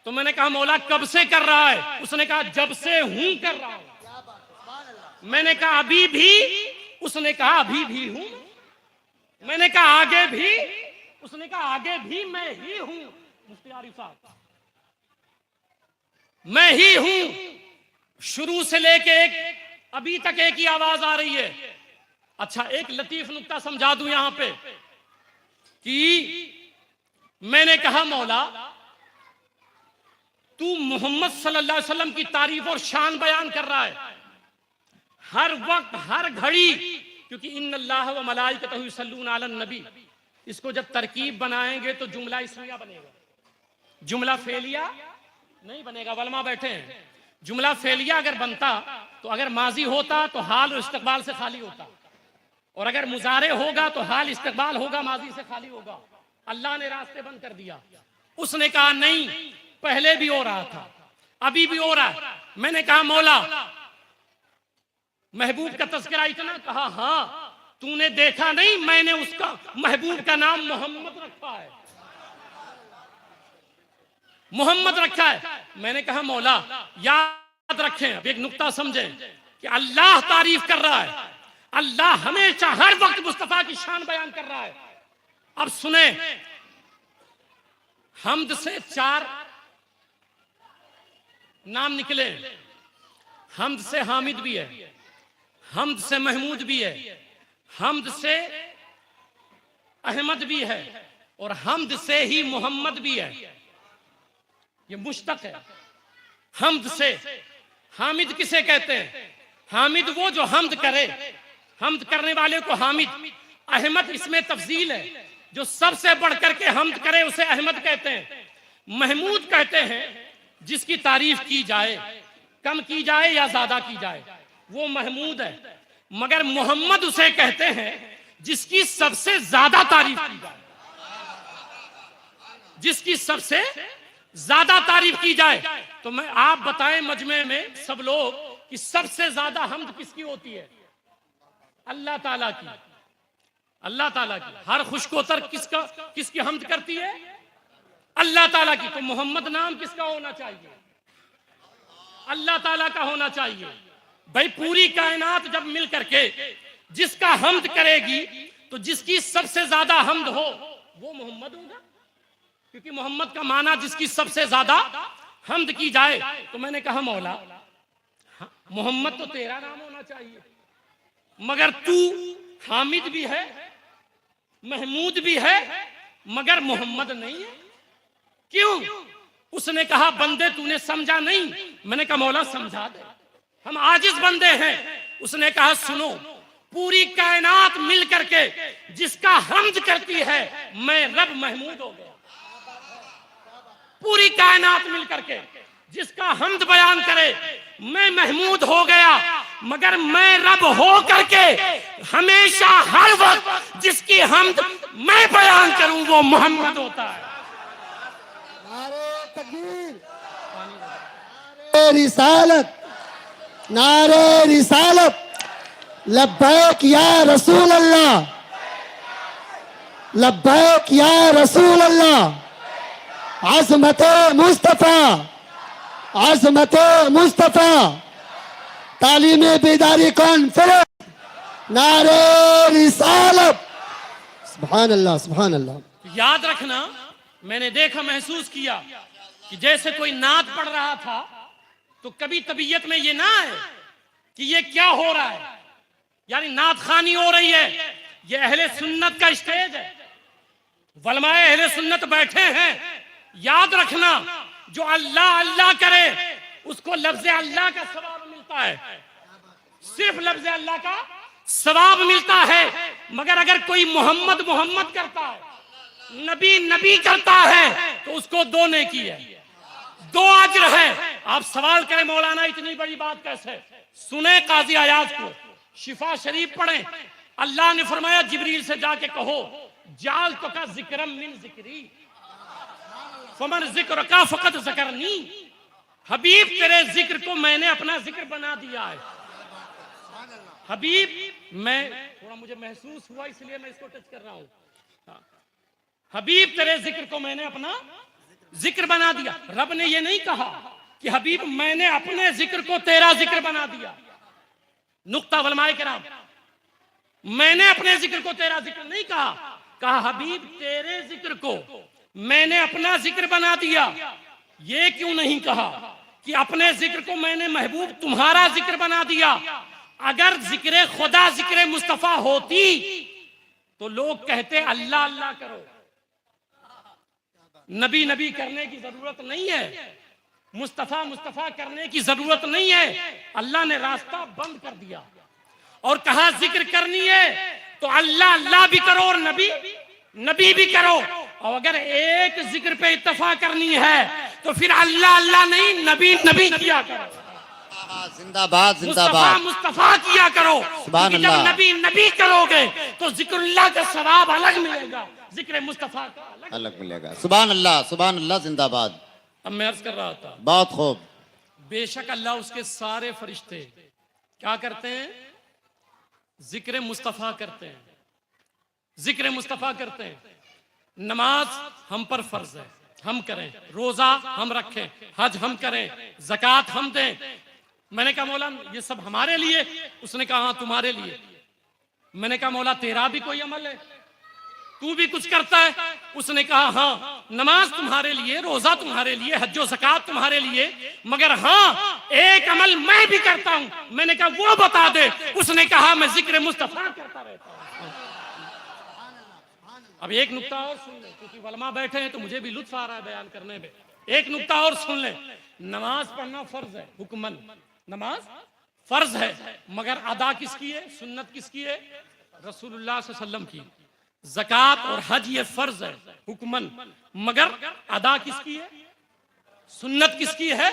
तो मैंने कहा मौला कब से कर रहा है? उसने कहा जब से हूं कर रहा हूं। मैंने कहा अभी भी? उसने कहा अभी भी हूं। मैंने कहा आगे भी? उसने कहा आगे भी मैं ही हूं। मुफ्ती आरिफ साहब, मैं ही हूं। शुरू से लेके अभी तक एक ही आवाज आ रही है। अच्छा, एक लतीफ नुक्ता समझा दूं यहां पे कि मैंने कहा मौला तू मोहम्मद सल्लल्लाहु अलैहि वसल्लम की तारीफ और शान बयान कर रहा है हर वक्त हर घड़ी, क्योंकि इन्नल्लाह व मलाइकतहु युसल्लूना अलन नबी, इसको जब तरकीब बनाएंगे तो जुमला इस्मिया बनेगा, जुमला फेलिया नहीं बनेगा। वलमा बैठे हैं। जुमला फेलिया अगर बनता तो अगर माजी होता तो हाल और इस्तकबाल से खाली होता, और अगर मुजारे होगा तो हाल इस्तकबाल होगा, माजी से खाली होगा। अल्लाह ने रास्ते बंद कर दिया। उसने कहा नहीं, पहले भी हो रहा था, अभी भी हो रहा है। मैंने कहा मौला महबूब का तस्करा इतना, कहा हाँ, तूने देखा नहीं, मैंने उसका महबूब का नाम मोहम्मद रखा है, मोहम्मद रखा है। मैंने कहा मौला याद रखें, अब एक नुक्ता समझें कि अल्लाह तारीफ कर रहा है, अल्लाह हमेशा हर वक्त मुस्तफा की शान बयान कर रहा है। अब सुने, हम्द से 4 नाम निकले। हम्द से हामिद भी है, हम्द से महमूद भी है, हम्द से अहमद भी है, और हम्द से ही मोहम्मद भी है। ये मुश्तक है हम्द से। हामिद किसे कहते हैं? हामिद वो जो हम्द करे, हम्द करने वाले को हामिद। अहमद इसमें तफसील है, जो सबसे बढ़कर के हम्द करे उसे अहमद कहते हैं। महमूद कहते हैं जिसकी तारीफ की जाए, कम की जाए या ज्यादा की जाए, वो महमूद है। मगर मोहम्मद उसे कहते हैं जिसकी सबसे ज्यादा तारीफ की जाए, जिसकी सबसे ज्यादा तारीफ की जाए। तो मैं आप बताएं मजमे में सब लोग कि सबसे ज्यादा हम्द किसकी होती है? अल्लाह ताला की। अल्लाह ताला की। हर खुशकोतर किसकी हम्द करती है? अल्लाह ताला की। तो मोहम्मद नाम किसका होना चाहिए? अल्लाह ताला का होना चाहिए। भाई पूरी कायनात जब मिल करके जिसका हम्द करेगी तो जिसकी सबसे ज्यादा हम्द हो वो मोहम्मद होगा, क्योंकि मोहम्मद का माना जिसकी सबसे ज्यादा हम्द की जाए। तो मैंने कहा मौला मोहम्मद तो तेरा नाम होना चाहिए, मगर तू हामिद भी है, महमूद भी है, मगर मोहम्मद नहीं है। क्यों? उसने कहा बंदे तूने समझा नहीं। मैंने कहा मौला समझा दे, हम आजिज बंदे हैं। उसने कहा सुनो, पूरी कायनात मिल करके जिसका हम्द करती है मैं रब महमूद हो गया। पूरी कायनात मिल करके जिसका हम्द बयान करे मैं महमूद हो गया, मगर मैं रब हो करके हमेशा हर वक्त जिसकी हम्द मैं बयान करूं वो मोहम्मद होता है। नारे तकबीर, नारे रिसालत, नारे रिसालत, लब्बैक या रसूल अल्लाह, लब्बैक या रसूल अल्लाह। अज़मत मुस्तफ़ा, अज़मत मुस्तफ़ा। तालीम बेदारी कॉन्फ्रेंस, नारे रिसालत। सुभान अल्लाह, सुभान अल्लाह। याद रखना, मैंने देखा, महसूस किया कि जैसे कोई नात पढ़ रहा था तो कभी तबीयत में ये ना है कि ये क्या हो रहा है, यानी नात खानी हो रही है। ये अहले सुन्नत का स्टेज है, वलमाए अहले सुन्नत बैठे हैं। याद रखना, जो अल्लाह अल्लाह करे उसको लफ्ज़ अल्लाह का सवाब मिलता है, सिर्फ लफ्ज़ अल्लाह का सवाब मिलता है। मगर अगर कोई मोहम्मद मोहम्मद करता है, नबी नबी करता है, तो उसको 2 नेकी है, 2 अज्र है। आप सवाल करें मौलाना इतनी बड़ी बात कैसे? सुने काजी अयाज को, शिफा शरीफ पढ़ें। अल्लाह ने फरमाया जिब्रील से जाके कहो जाल तो का जिक्रम मिन जिक्री फमन जिक्र का फकत ज़करनी। हबीब तेरे जिक्र को मैंने अपना जिक्र बना दिया है। हबीब, मैं थोड़ा मुझे महसूस हुआ इसलिए मैं इसको टच कर रहा हूं। हबीब तेरे जिक्र को मैंने अपना जिक्र बना दिया। रब ने ये नहीं कहा कि हबीब मैंने अपने जिक्र को तेरा जिक्र बना दिया। नुक्ता वलमाए किराम, मैंने अपने जिक्र को तेरा जिक्र नहीं कहा, कहा हबीब तेरे जिक्र को मैंने अपना जिक्र बना दिया। ये क्यों नहीं कहा कि अपने जिक्र को मैंने महबूब तुम्हारा जिक्र बना दिया। अगर जिक्र खुदा जिक्र मुस्तफा होती तो लोग कहते अल्लाह अल्लाह करो, नबी नबी करने की जरूरत नहीं है, मुस्तफा मुस्तफा करने की जरूरत नहीं है। अल्लाह ने रास्ता बंद कर दिया और कहा जिक्र करनी है तो अल्लाह अल्लाह भी करो और नबी नबी भी करो। और अगर एक जिक्र पे इत्तफा करनी है तो फिर अल्लाह अल्लाह नहीं नबी नबी किया करो, जिंदाबाद मुस्तफा जिंदाबाद, मुस्तफा किया करो। सुभान क्योंकि जब अल्लाह। नबी नबी करोगे तो जिक्रुल्लाह का सवाब अलग मिलेगा, जिक्र मुस्तफा का अलग। अलग मिलेगा। सुभान अल्लाह जिंदाबाद। अब मैं अर्ज कर रहा था, बहुत खूब। बेशक अल्लाह उसके सारे फरिश्ते क्या करते हैं, जिक्र मुस्तफा करते हैं, जिक्र मुस्तफा करते हैं। नमाज हम पर फर्ज है, हम करें, रोजा हम रखें, हज हम करें, ज़कात हम दें। मैंने कहा मौला ये सब हमारे लिए? उसने कहा हाँ तुम्हारे लिए। मैंने कहा मौला तेरा भी कोई अमल है, तू भी कुछ करता है? उसने कहा हाँ, नमाज तुम्हारे लिए, रोजा तुम्हारे लिए, हज्जो ज़कात तुम्हारे लिए, मगर हाँ एक अमल मैं भी करता हूं। मैंने कहा वो बता दे। उसने कहा मैं जिक्र मुस्तफा करता रहता हूं। अब एक नुक्ता और सुन ले, क्योंकि वलमा बैठे हैं तो मुझे भी लुत्फ आ रहा है बयान करने में। एक नुक्ता और सुन ले, नमाज पढ़ना फर्ज है, हुक्मन नमाज फर्ज है, मगर अदा किसकी है, सुन्नत किसकी है, रसूलुल्लाह सल्लल्लाहु अलैहि वसल्लम की। ज़कात और हज ये फर्ज है हुक्मन, मगर अदा किसकी है, सुन्नत किसकी है,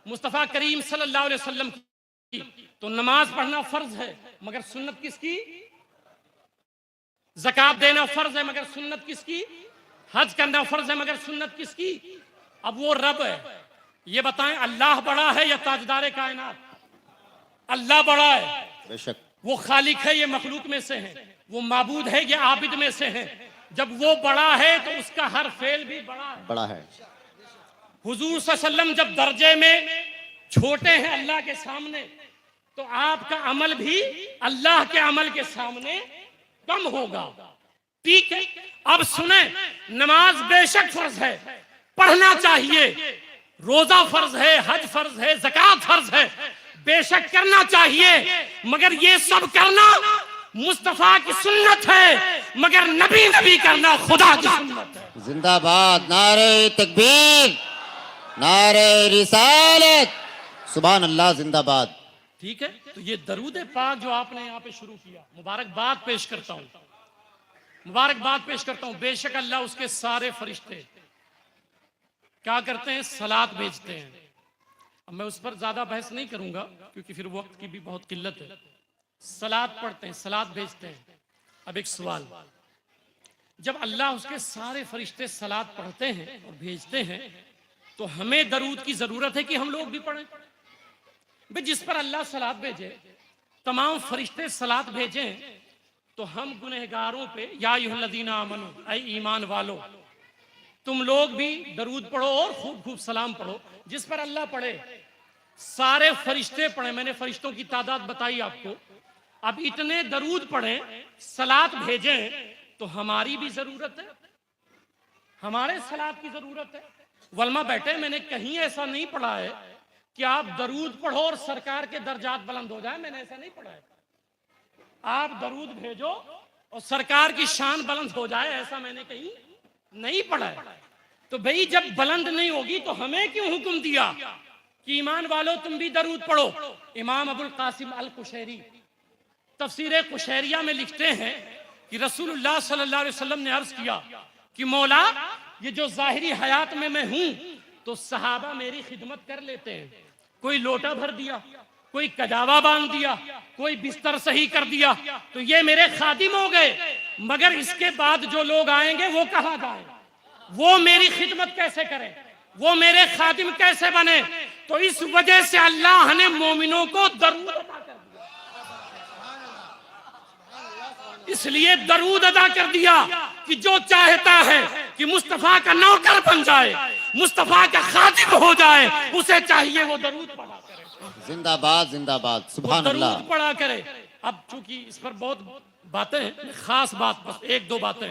मुस्तफ़ा करीम सल्लल्लाहु अलैहि वसल्लम की। तो नमाज पढ़ना फर्ज है मगर सुन्नत किसकी, ज़कात देना फर्ज है मगर सुन्नत किसकी, हज करना फर्ज है मगर सुन्नत किसकी। अब वो रब है, ये बताएं अल्लाह बड़ा है या ताजदार कायनात? अल्लाह बड़ा है, बेशक वो खालिक है, ये मखलूक में से है, वो माबूद है, ये आबिद में से है। जब वो बड़ा है तो उसका हर फेल भी बड़ा है। हुजूर सल्लल्लाहु अलैहि वसल्लम जब दर्जे में छोटे हैं अल्लाह के सामने, तो आपका अमल भी अल्लाह के अमल के सामने कम होगा। ठीक है, अब सुने, नमाज बेशक फर्ज है, पढ़ना चाहिए, रोजा फर्ज है, हज फर्ज है, ज़कात फर्ज है, बेशक करना चाहिए, मगर ये सब करना मुस्तफा की सुन्नत है, मगर नबी नबी करना खुदा की सुन्नत है। जिंदाबाद, नारे तकबीर, नारे रिसालत, सुभान अल्लाह जिंदाबाद। ठीक है, तो ये दरूद पाक जो आपने यहाँ पे शुरू किया, मुबारकबाद पेश करता हूँ, मुबारकबाद पेश करता हूँ। बेशक अल्लाह उसके सारे फरिश्ते क्या करते हैं, सलात भेजते हैं। अब मैं उस पर ज्यादा बहस नहीं करूंगा क्योंकि फिर वक्त की भी बहुत किल्लत है। सलात पढ़ते हैं, सलात भेजते हैं। अब एक सवाल, जब अल्लाह उसके सारे फरिश्ते सलात पढ़ते हैं और भेजते हैं तो हमें दरूद की जरूरत है कि हम लोग भी पढ़ें? भाई जिस पर अल्लाह सलात भेजे, तमाम फरिश्ते सलात भेजें, तो हम गुनहगारों पे या अय्युहल्लज़ीना आमनू, ऐ ईमान वालो, तुम लोग भी दरूद पढ़ो और खूब खूब सलाम पढ़ो। जिस पर अल्लाह पढ़े, सारे फरिश्ते पढ़े, मैंने फरिश्तों की तादाद बताई आपको। अब इतने दरूद पढ़ें, सलात भेजें, तो हमारी भी जरूरत है, हमारे सलात की जरूरत है। वलमा बैठे, मैंने कहीं ऐसा नहीं पढ़ा है कि आप दरूद पढ़ो और सरकार के दर्जात बुलंद हो जाए, मैंने ऐसा नहीं पढ़ा है। आप दरूद भेजो और सरकार की शान बुलंद हो जाए, ऐसा मैंने कहीं नहीं पढ़ा है। तो भाई जब बुलंद नहीं होगी तो हमें क्यों हुक्म दिया कि ईमान वालों तुम भी दरूद पढ़ो? इमाम अबुल कासिम अल कुशैरी तफसीर कुशैरिया में लिखते हैं कि रसूलुल्लाह सल्लल्लाहु अलैहि वसल्लम ने अर्ज किया कि मौला, ये जो जाहिरी हयात में मैं हूं तो सहाबा मेरी खिदमत कर लेते हैं, कोई लोटा भर दिया, कोई कजावा बांध दिया, कोई बिस्तर सही कर दिया, तो ये मेरे खादिम हो गए। मगर इसके बाद जो लोग आएंगे वो कहाँ जाएं, वो मेरी खिदमत कैसे करें, वो मेरे खादिम कैसे बने? तो इस वजह से अल्लाह ने मोमिनों को दरूद अदा कर दिया, इसलिए दरूद अदा कर दिया कि जो चाहता है कि मुस्तफा का नौकर बन जाए, मुस्तफा का खादिम हो जाए, उसे चाहिए वो दरूद पढ़ा करे। जिंदाबाद जिंदाबाद, सुभान अल्लाह। दरूद पढ़ा करे। अब चूंकि इस पर बहुत बातें हैं, खास बात बस एक दो बातें,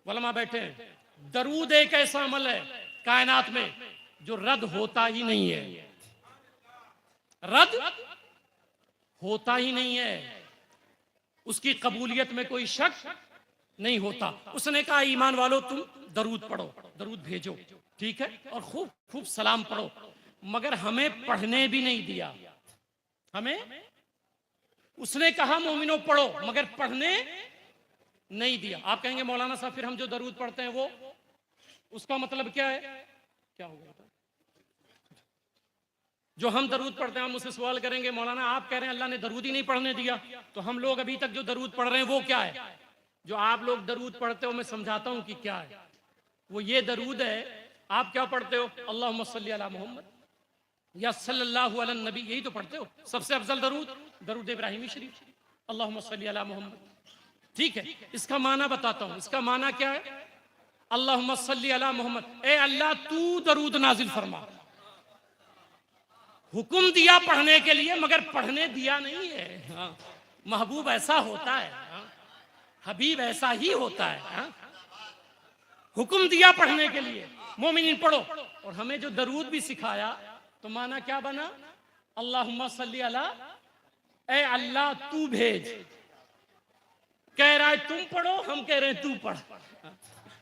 वलमा बैठे हैं। दरूद एक ऐसा अमल है कायनात में जो रद्द होता ही नहीं है। रद्द होता ही नहीं है, उसकी कबूलियत में कोई शक नहीं होता। उसने कहा ईमान वालों तुम दरूद पढ़ो, दरूद भेजो, ठीक है, और खूब खूब सलाम पढ़ो, मगर हमें पढ़ने भी नहीं दिया। हमें उसने कहा मोमिनो पढ़ो, मगर पढ़ने नहीं दिया। आप कहेंगे मौलाना साहब फिर हम जो दरूद पढ़ते हैं वो उसका मतलब क्या है? क्या होगा? जो हम दरूद पढ़ते हैं हम उससे सवाल करेंगे मौलाना आप कह रहे हैं अल्लाह ने दरूद ही नहीं पढ़ने दिया, तो हम लोग अभी तक जो दरूद पढ़ रहे हैं वो क्या है? जो आप लोग दरूद पढ़ते हो मैं समझाता हूं कि क्या है। वो ये दरूद है, आप क्या पढ़ते हो? अल्लाहुम्मा सल्ली अला मोहम्मद या सल्लल्लाहु अलैहि नबी, यही तो पढ़ते हो। सबसे अफजल दरूद दरूद इब्राहिमी शरीफ, अल्लाहुम्मा सल्ली अला मोहम्मद, ठीक है। इसका माना बताता हूं, इसका माना क्या है? अल्लाहुम्मा सल्ली अला मोहम्मद, ए अल्लाह तू दरूद नाजिल फरमा। हुक्म दिया पढ़ने के लिए मगर पढ़ने दिया नहीं है। हाँ। महबूब ऐसा होता है, हाँ। हबीब ऐसा ही होता है, हाँ। हुक्म दिया पढ़ने के लिए मोमिनीन पढ़ो, और हमें जो दरूद भी सिखाया तो माना क्या बना? अल्लाहुम्मा सल्ली अला, ए अल्लाह तू भेज। कह रहा है तुम पढ़ो, हम कह रहे हैं तू पढ़।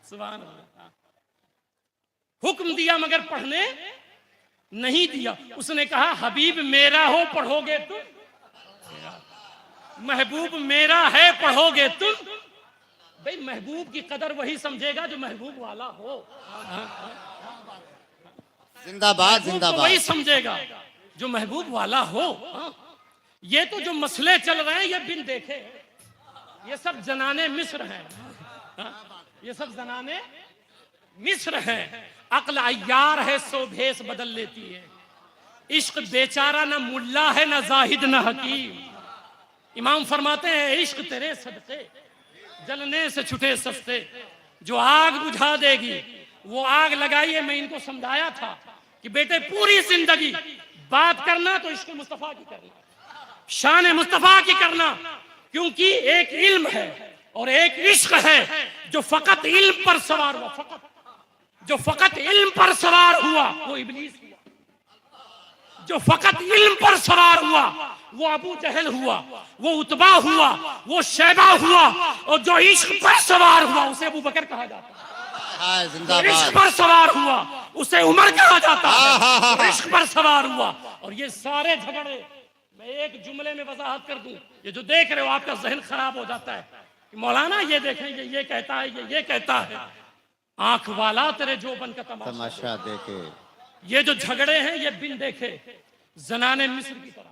सुभान अल्लाह। हुक्म दिया मगर पढ़ने नहीं दिया। उसने कहा हबीब मेरा हो पढ़ोगे तुम, महबूब मेरा है पढ़ोगे तुम। भाई महबूब की कदर वही समझेगा जो महबूब वाला हो। जिंदाबाद तो जिंदाबाद। वही समझेगा जो महबूब वाला हो। ये तो जो मसले चल रहे हैं ये बिन देखे, ये सब जनाने मिस्र हैं, ये सब जनाने मिस्र हैं। अक्ल अय्यार है सो भेस बदल लेती है, इश्क बेचारा न मुल्ला है न जाहिद न हकीम। इमाम फरमाते हैं इश्क तेरे सदके जलने से छुटे सस्ते, जो आग बुझा देगी वो आग लगाइए। मैं इनको समझाया था कि बेटे पूरी जिंदगी बात करना तो इश्क मुस्तफा की करना, शान मुस्तफा की करना, क्योंकि एक इल्म है और एक इश्क है जो फकत इल्म पर सवार हुआ। जो फकत इल्म पर सवार हुआ वो इब्लीस हुआ, जो फकत इल्म पर सवार हुआ वो अबू जहल हुआ, वो उतबा हुआ, वो शैबा हुआ, और जो इश्क पर सवार हुआ उसे अबू बकर कहा जाता है। जिंदाबाद। इश्क पर सवार हुआ उसे उमर कहा जाता है। इश्क पर सवार हुआ। और ये सारे झगड़े मैं एक जुमले में वजाहत कर दूं, ये जो देख रहे हो आपका जहन खराब हो जाता है कि मौलाना ये देखें ये कहता है, ये कहता है। आंख वाला तेरे जोबन का तमाशा देखे। ये जो झगड़े हैं ये बिन देखे जनाने मिस्र की तरह।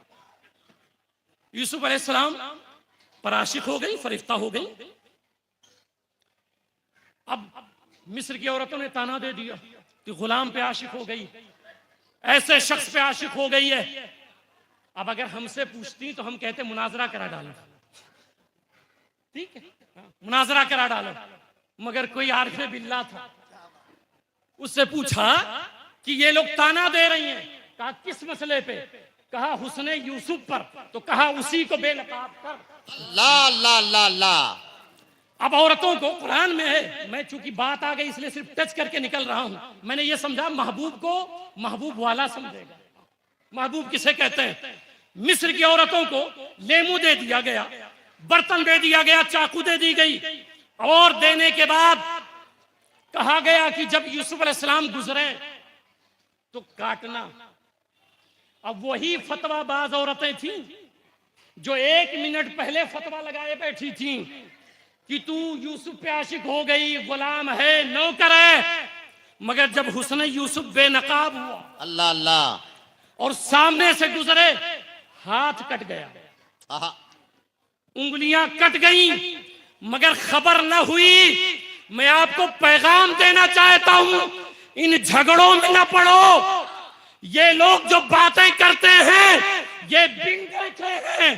यूसुफ अलैहिस्सलाम पर आशिक हो गई, फरिश्ता हो गई। अब मिस्र की औरतों ने ताना दे दिया कि गुलाम पे आशिक हो गई, ऐसे शख्स पे आशिक हो गई है। अब अगर हमसे पूछती तो हम कहते मुनाजरा करा डालो, ठीक है, मुनाजरा करा डालो। मगर कोई आरिफे बिल्ला था, उससे पूछा कि ये लोग ताना दे रही हैं, कहा किस मसले पे? कहा हुस्ने यूसुफ पर, तो कहा उसी को बेनकाब कर। ला ला ला ला। अब औरतों को कुरान में है, मैं चूंकि बात आ गई इसलिए सिर्फ टच करके निकल रहा हूं। मैंने ये समझा महबूब को महबूब वाला समझेगा। महबूब किसे कहते हैं? मिस्र की औरतों को लेमू दे दिया गया, बर्तन दे दिया गया, चाकू दे दी गई, और देने के बाद कहा गया कि जब यूसुफ अलैहिस्सलाम गुजरे तो काटना। अब वही फतवाबाज औरतें थीं जो 1 मिनट पहले फतवा लगाए बैठी थीं कि तू यूसुफ पे आशिक हो गई, गुलाम है, नौकर है। मगर जब हुस्न यूसुफ बेनकाब हुआ, अल्लाह अल्लाह, और सामने से गुजरे, हाथ कट गया, उंगलियां कट गई, मगर खबर न हुई। मैं आपको पैगाम देना चाहता हूं, इन झगड़ों में न पड़ो। ये लोग जो बातें करते हैं ये बिन देखे हैं।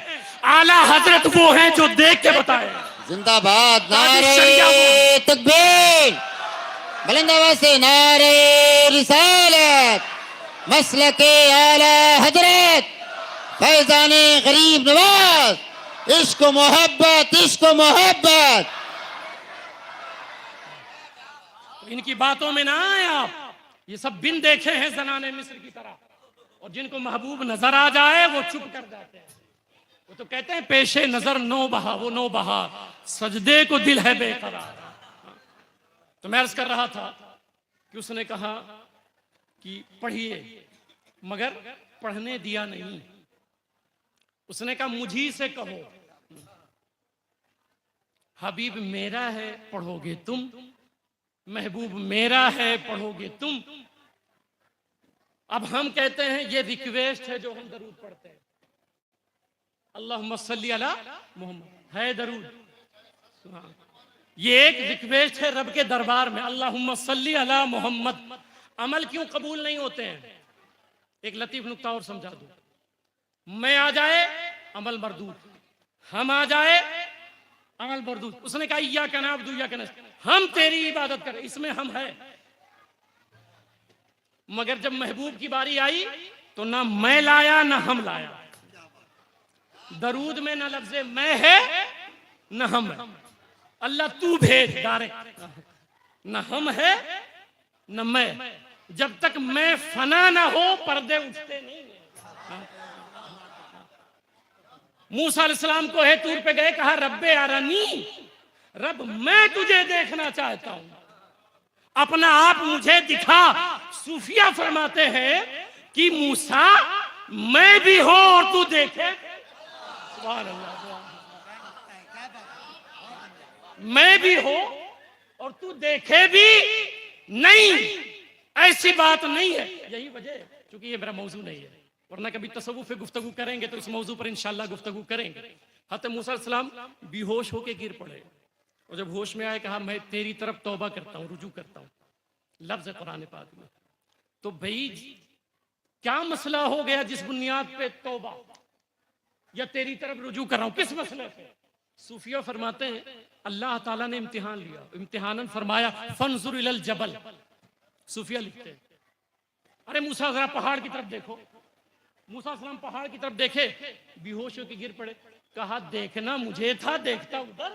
आला हजरत वो हैं जो देख के बताए। जिंदाबाद। नारे तकबीर, बुलंद आवाज से नारे रिसालत, मसलके आला हजरत फैजाने गरीब नवाज, इश्क मोहब्बत, इश्क मोहब्बत। इनकी बातों में ना आए आप, ये सब बिन देखे हैं जनाने मिस्र की तरह। और जिनको महबूब नजर आ जाए वो चुप कर जाते हैं। वो तो कहते हैं पेशे नजर नो बहा, वो नो बहा, सजदे को दिल है बेकरार। तो मैं अर्ज कर रहा था कि उसने कहा कि पढ़िए, मगर पढ़ने दिया नहीं। उसने कहा मुझी से कहो, हबीब मेरा है पढ़ोगे तुम, महबूब मेरा है पढ़ोगे तुम। अब हम कहते हैं ये रिक्वेस्ट है जो हम दरूद पढ़ते हैं, अल्लाहुम्मा सल्ली अला मोहम्मद है दरूद। ये एक रिक्वेस्ट है रब के दरबार में, अल्लाहुम्मा सल्ली अला मोहम्मद। अमल क्यों कबूल नहीं होते हैं? एक लतीफ नुक्ता और समझा दूं, मैं आ जाए अमल मरदूद, हम आ जाए अमल मरदूद। उसने कहा इय्या का नाबुदु इय्या का नस्तईन, हम तेरी इबादत करें, इसमें हम है। मगर जब महबूब की बारी आई तो ना मैं लाया ना हम लाया। दरूद में ना लफ्ज़े मैं है ना हम है, अल्लाह तू भेज डायरेक्ट, ना हम है न मैं। जब तक मैं फना ना हो पर्दे उठते नहीं है। मूसा अलैहिस्सलाम को है तूर पे गए, कहा रब्बे अरनी, रब मैं तुझे देखना चाहता हूं, अपना आप मुझे दिखा। सूफिया फरमाते हैं कि मूसा मैं भी हो और तू देखे, सुभान अल्लाह, मैं भी हो और तू देखे भी नहीं, ऐसी बात नहीं है। यही वजह है, क्योंकि ये मेरा मौजू नहीं है, वरना कभी तसव्वुफ पे गुफ्तगू करेंगे तो इस मौजू पर इंशाल्लाह गुफ्तगू करेंगे। हज़रत मूसा अलैहिस्सलाम बेहोश होके गिर पड़े और जब होश में आए कहा मैं तेरी तरफ तौबा करता हूँ, रुजू करता हूँ, लफ्ज़ है कुरान पाक में। तो भाई क्या मसला हो गया जिस बुनियाद पे तौबा या तेरी तरफ रुजू कर रहा हूँ, किस मसले पे? सूफिया फरमाते हैं अल्लाह ताला ने इम्तिहान लिया, इम्तिहानन फरमाया फंजुर इलल जबल। सूफिया लिखते हैं अरे मूसा जरा पहाड़ की तरफ देखो। मूसा सलाम पहाड़ की तरफ देखे, बेहोश होकर गिर पड़े। कहा देखना मुझे था, देखता उधर।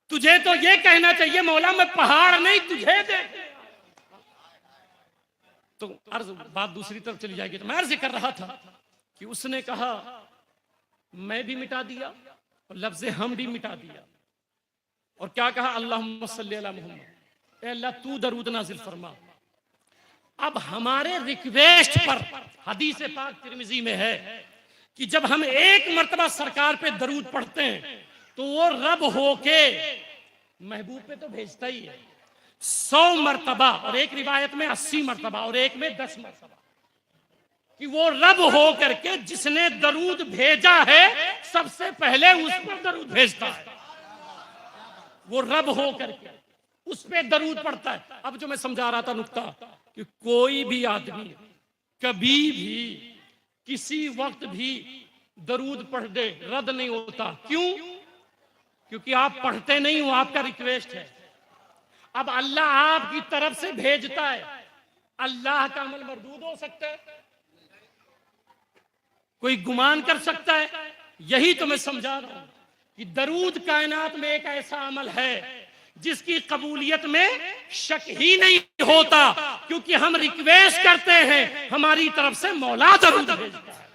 तुझे तो ये कहना चाहिए मौला मैं पहाड़ नहीं तुझे देख। तो अर्ज बात दूसरी तरफ चली जाएगी। तो मैं अर्ज कर रहा था कि उसने कहा मैं भी मिटा दिया और लफ्ज़ हम भी मिटा दिया, और क्या कहा अल्लाहुम्मा सल्ली अला मोहम्मद, ए अल्लाह तू दरूद नाजिल फरमा। अब हमारे रिक्वेस्ट पर हदीस पाक तिरमिजी में है कि जब हम एक मर्तबा सरकार पे दरूद पढ़ते हैं तो वो रब होके महबूब पे तो भेजता ही है 100 मर्तबा, और एक रिवायत में 80 मर्तबा और एक में 10 मर्तबा, कि वो रब हो करके जिसने दरूद भेजा है सबसे पहले उस पर दरूद भेजता है। वो रब हो करके उस पे दरूद पड़ता है। अब जो मैं समझा रहा था नुक्ता कि कोई भी आदमी कभी भी किसी वक्त भी दरूद पढ़ दे रद्द नहीं होता। क्यों? क्योंकि आप पढ़ते नहीं हो, आपका रिक्वेस्ट है। अब अल्लाह आपकी तरफ से भेजता है, अल्लाह का अमल मरदूद हो सकता है? कोई गुमान कर सकता है? यही तो मैं समझा रहा हूं कि दरूद कायनात में एक ऐसा अमल है जिसकी कबूलियत में शक ही नहीं होता, क्योंकि हम रिक्वेस्ट करते हैं, हमारी तरफ से मौला दरूद भेजता है।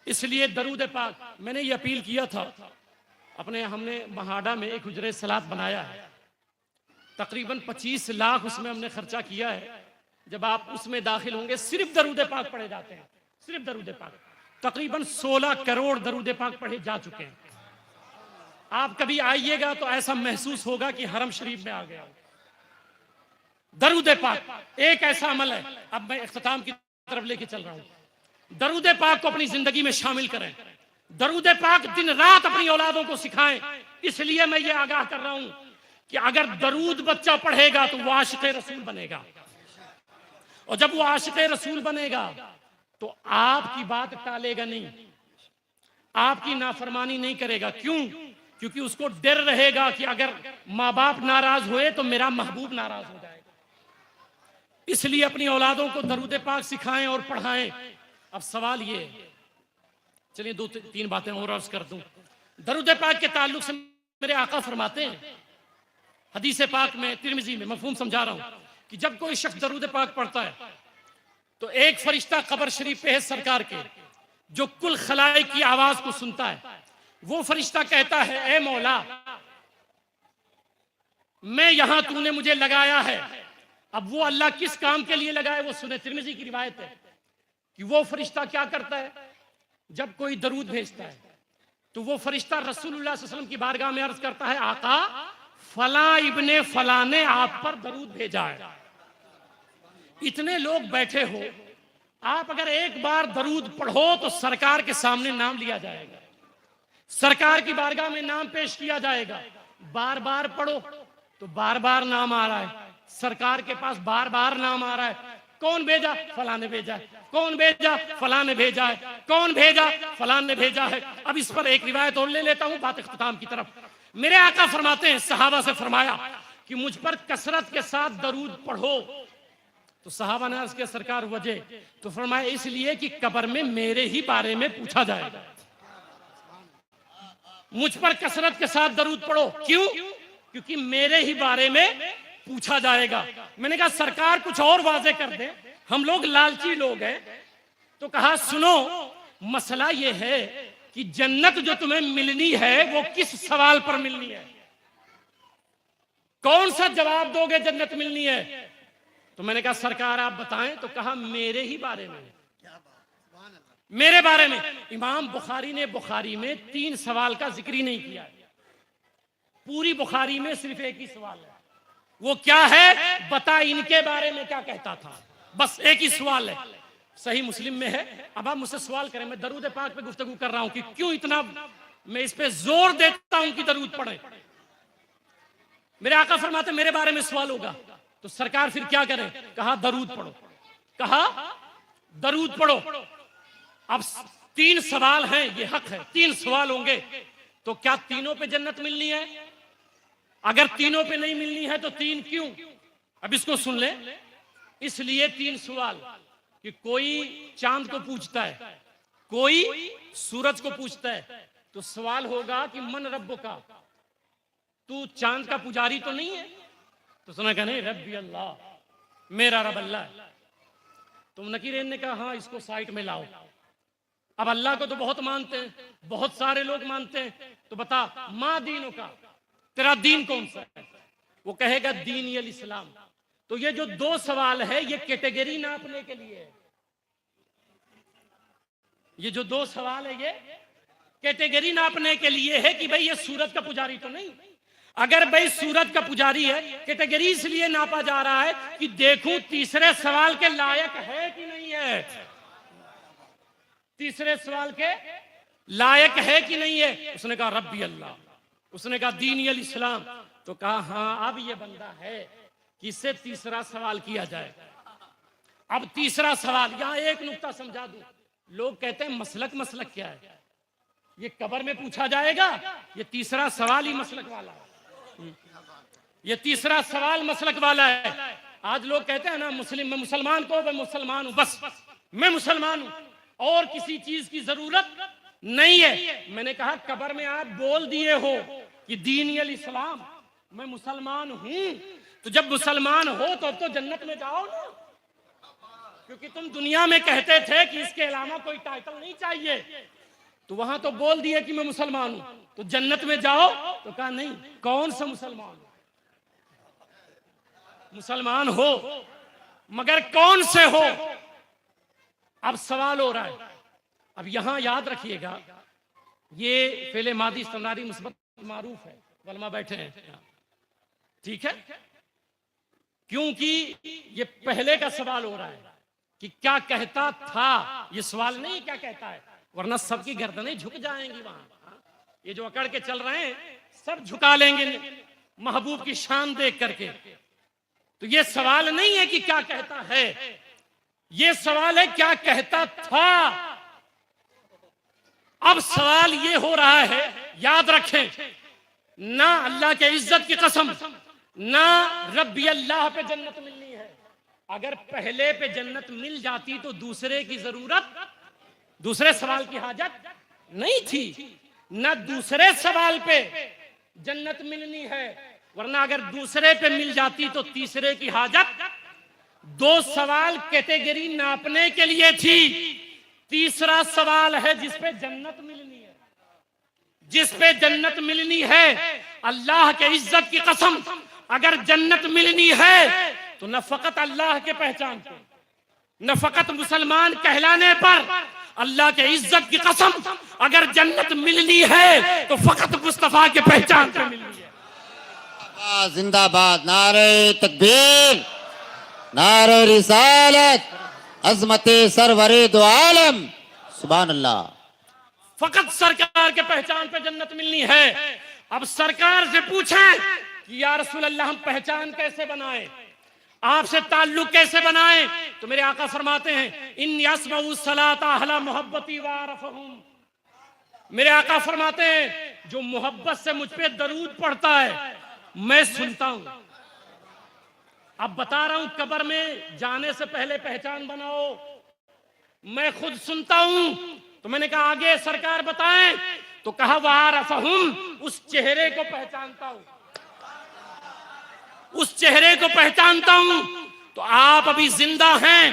इसलिए दरूद पाक मैंने ये अपील किया था अपने, हमने महाड़ा में एक हुजरे सलात बनाया है, तकरीबन 25 लाख उसमें हमने खर्चा किया है। जब आप उसमें दाखिल होंगे सिर्फ दरूद पाक पढ़े जाते हैं, सिर्फ दरूद पाक, तकरीबन 16 करोड़ दरूद पाक पढ़े जा चुके हैं। आप कभी आइएगा तो ऐसा महसूस होगा कि हरम शरीफ में आ गया। दरूद पाक एक ऐसा अमल है, अब मैं इख्तिताम की तरफ लेके चल रहा हूं। दरूद पाक को अपनी जिंदगी में शामिल करें, दरूद पाक दिन रात अपनी औलादों को सिखाएं। इसलिए मैं ये आगाह कर रहा हूं कि अगर दरूद बच्चा पढ़ेगा तो वो आशिक़ रसूल बनेगा, और जब वो आशिक़ रसूल बनेगा तो आपकी बात टालेगा नहीं, आपकी नाफरमानी नहीं करेगा। क्यों? क्योंकि उसको डर रहेगा कि अगर माँ बाप नाराज हुए तो मेरा महबूब नाराज हो जाएगा। इसलिए अपनी औलादों को दरूद पाक सिखाएं और पढ़ाएं। अब सवाल ये, चलिए 2-3 बातें और अर्ज कर दूं। दरूद पाक के ताल्लुक से मेरे आका फरमाते हैं हदीस पाक में, तिरमिजी में, मफहूम समझा रहा हूं कि जब कोई शख्स दरूद पाक पढ़ता है तो एक फरिश्ता कब्र शरीफ पे है सरकार के, जो कुल खलाइक की आवाज को सुनता है। वो फरिश्ता कहता है, ए मौला, मैं यहां तूने मुझे लगाया है। अब वो अल्लाह किस काम के लिए लगाए वो सुने। तिरमिज़ी की रिवायत है कि वो फरिश्ता क्या करता है, जब कोई दरूद भेजता है तो वो फरिश्ता रसूलुल्लाह सल्लल्लाहु अलैहि वसल्लम की बारगाह में अर्ज करता है, आका फला इब्ने फला ने आप पर दरूद भेजा है। इतने लोग बैठे हो, आप अगर एक बार दरूद पढ़ो तो सरकार के सामने नाम लिया जाएगा, सरकार की बारगाह में नाम पेश किया जाएगा। बार बार पढ़ो तो बार बार नाम आ रहा है, सरकार के पास बार बार नाम आ रहा है। कौन भेजा? फलां ने भेजा है। कौन भेजा? फलां ने भेजा है। कौन भेजा? फलां ने भेजा है। अब इस पर एक रिवायत और ले लेता हूं बात इख्तिताम की तरफ। मेरे आका फरमाते हैं, सहाबा से फरमाया कि मुझ पर कसरत के साथ दरूद पढ़ो। तो सहाबा ने अर्ज किया, सरकार वजह? तो फरमाया, इसलिए कि कब्र में मेरे ही बारे में पूछा जाएगा। मुझ पर कसरत के साथ दरूद पढ़ो। क्यों? क्योंकि मेरे ही बारे में पूछा जाएगा। मैंने कहा सरकार कुछ और वाजे कर दे, हम लोग लालची लोग हैं। तो कहा सुनो, मसला ये है कि जन्नत जो तुम्हें मिलनी है वो किस सवाल पर मिलनी है? कौन सा जवाब दोगे जन्नत मिलनी है? तो मैंने कहा सरकार आप बताएं। तो कहा मेरे ही बारे में, मेरे बारे में। इमाम बुखारी ने बुखारी में 3 सवाल का जिक्र ही नहीं किया है। पूरी बुखारी में सिर्फ एक ही सवाल है, वो क्या है? बता इनके बारे में क्या कहता था। बस एक ही सवाल है, सही मुस्लिम में है। अब आप मुझसे सवाल करें, मैं दरूद पाक पे गुफ्तगू कर रहा हूं कि क्यों इतना मैं इस पे जोर देता हूं कि दरूद पढ़े। मेरे आका फरमाते मेरे बारे में सवाल होगा तो सरकार फिर क्या करे? कहा दरूद पढ़ो। कहा दरूद पढ़ो। अब 3 सवाल हैं, ये हक है, 3 सवाल होंगे। तो क्या तीनों पे जन्नत मिलनी है? अगर तीनों पे नहीं मिलनी है तो 3 क्यों? अब इसको सुन ले। इसलिए 3 सवाल कि कोई चांद को पूछता है, कोई सूरज को पूछता है। तो सवाल होगा कि मन रब्बो का, तू चांद का पुजारी तो नहीं है? तो सुना क्या? नहीं, रब्बी अल्लाह, मेरा रब अल्लाह है। तो नकीरेन ने कहा हाँ, इसको साइड में लाओ। अब अल्लाह को तो बहुत मानते हैं, बहुत सारे लोग मानते हैं। तो बता माँ दीनों का, तेरा दीन कौन सा है? वो कहेगा दीन अल इस्लाम। तो ये जो 2 सवाल है ये कैटेगरी नापने के लिए है। ये जो 2 सवाल है ये कैटेगरी नापने के लिए है कि भाई ये सूरज का पुजारी तो नहीं। अगर भाई सूरज का पुजारी है, कैटेगरी इसलिए नापा जा रहा है कि देखूं तीसरे सवाल के लायक है कि नहीं है, तीसरे सवाल के लायक है कि नहीं है। उसने कहा रब्बी अल्लाह, उसने कहा दीन अल इस्लाम। तो कहा हाँ, अब ये बंदा है कि इससे तीसरा सवाल किया जाए। अब तीसरा सवाल, यहां एक नुक्ता समझा दूं। लोग कहते हैं मसलक, मसलक क्या है? ये कब्र में पूछा जाएगा। ये तीसरा सवाल ही मसलक वाला है। ये तीसरा सवाल मसलक वाला है। आज लोग कहते हैं ना मुस्लिम, मैं मुसलमान को मैं मुसलमान हूं, बस मैं मुसलमान हूं और किसी चीज की जरूरत नहीं है। मैंने कहा कब्र में आप बोल दिए हो कि दीन अल इस्लाम, मैं मुसलमान हूं। तो जब मुसलमान हो तो अब तो जन्नत में जाओ ना, क्योंकि तुम दुनिया में कहते थे कि इसके अलावा कोई टाइटल नहीं चाहिए। तो वहां तो बोल दिए कि मैं मुसलमान हूं, तो जन्नत में जाओ। तो कहा नहीं, कौन सा मुसलमान? मुसलमान हो मगर कौन से हो? अब सवाल हो रहा है। अब यहां याद रखिएगा, ये फेले मादी इस्तेमारी मुस्बत मारूफ है, वलमा बैठे हैं, ठीक है? क्योंकि ये पहले का सवाल हो रहा है कि क्या कहता था। ये सवाल नहीं क्या कहता है, वरना सबकी गर्दनें झुक जाएंगी वहां। ये जो अकड़ के चल रहे हैं सब झुका लेंगे महबूब की शान देख करके। तो ये सवाल नहीं है कि क्या कहता है, ये सवाल है क्या कहता था। अब सवाल ये हो रहा है, याद रखें, ना अल्लाह के इज्जत की कसम, ना रब्बी अल्लाह पे जन्नत मिलनी है। अगर पहले पे जन्नत मिल जाती तो दूसरे की जरूरत, दूसरे सवाल की हाजत नहीं थी। ना दूसरे सवाल पे जन्नत मिलनी है, वरना अगर दूसरे पे मिल जाती तो तीसरे की हाजत दो सवाल कैटेगरी नापने के लिए थी, तीसरा सवाल है जिस पे जन्नत मिलनी है, जिस पे जन्नत मिलनी है। अल्लाह के इज्जत की कसम, अगर जन्नत मिलनी है तो न फकत अल्लाह के पहचान पे, न फकत मुसलमान कहलाने पर, अल्लाह के इज्जत की कसम, अगर जन्नत मिलनी है तो फकत मुस्तफा के पहचान पे मिलनी है। जिंदाबाद, नारे तकबीर, नारे रिसालत, अजमते सरवरे दो आलम, सुभान अल्लाह। फकत सरकार के पहचान पे जन्नत मिलनी है। अब सरकार से पूछें कि या रसूल अल्लाह हम पहचान कैसे बनाएं, आपसे ताल्लुक कैसे बनाएं, तो मेरे आका फरमाते हैं इन यस्मऊ सलाता अहला मोहब्बती वारफहुम। मेरे आका फरमाते हैं जो मोहब्बत से मुझ पे दरूद पढ़ता है मैं सुनता हूं। अब बता रहा हूं कब्र में जाने से पहले पहचान बनाओ, मैं खुद सुनता हूं। तो मैंने कहा आगे सरकार बताएं, तो कहा वारफहुम, उस चेहरे को पहचानता हूं, उस चेहरे को पहचानता हूं। तो आप अभी जिंदा हैं,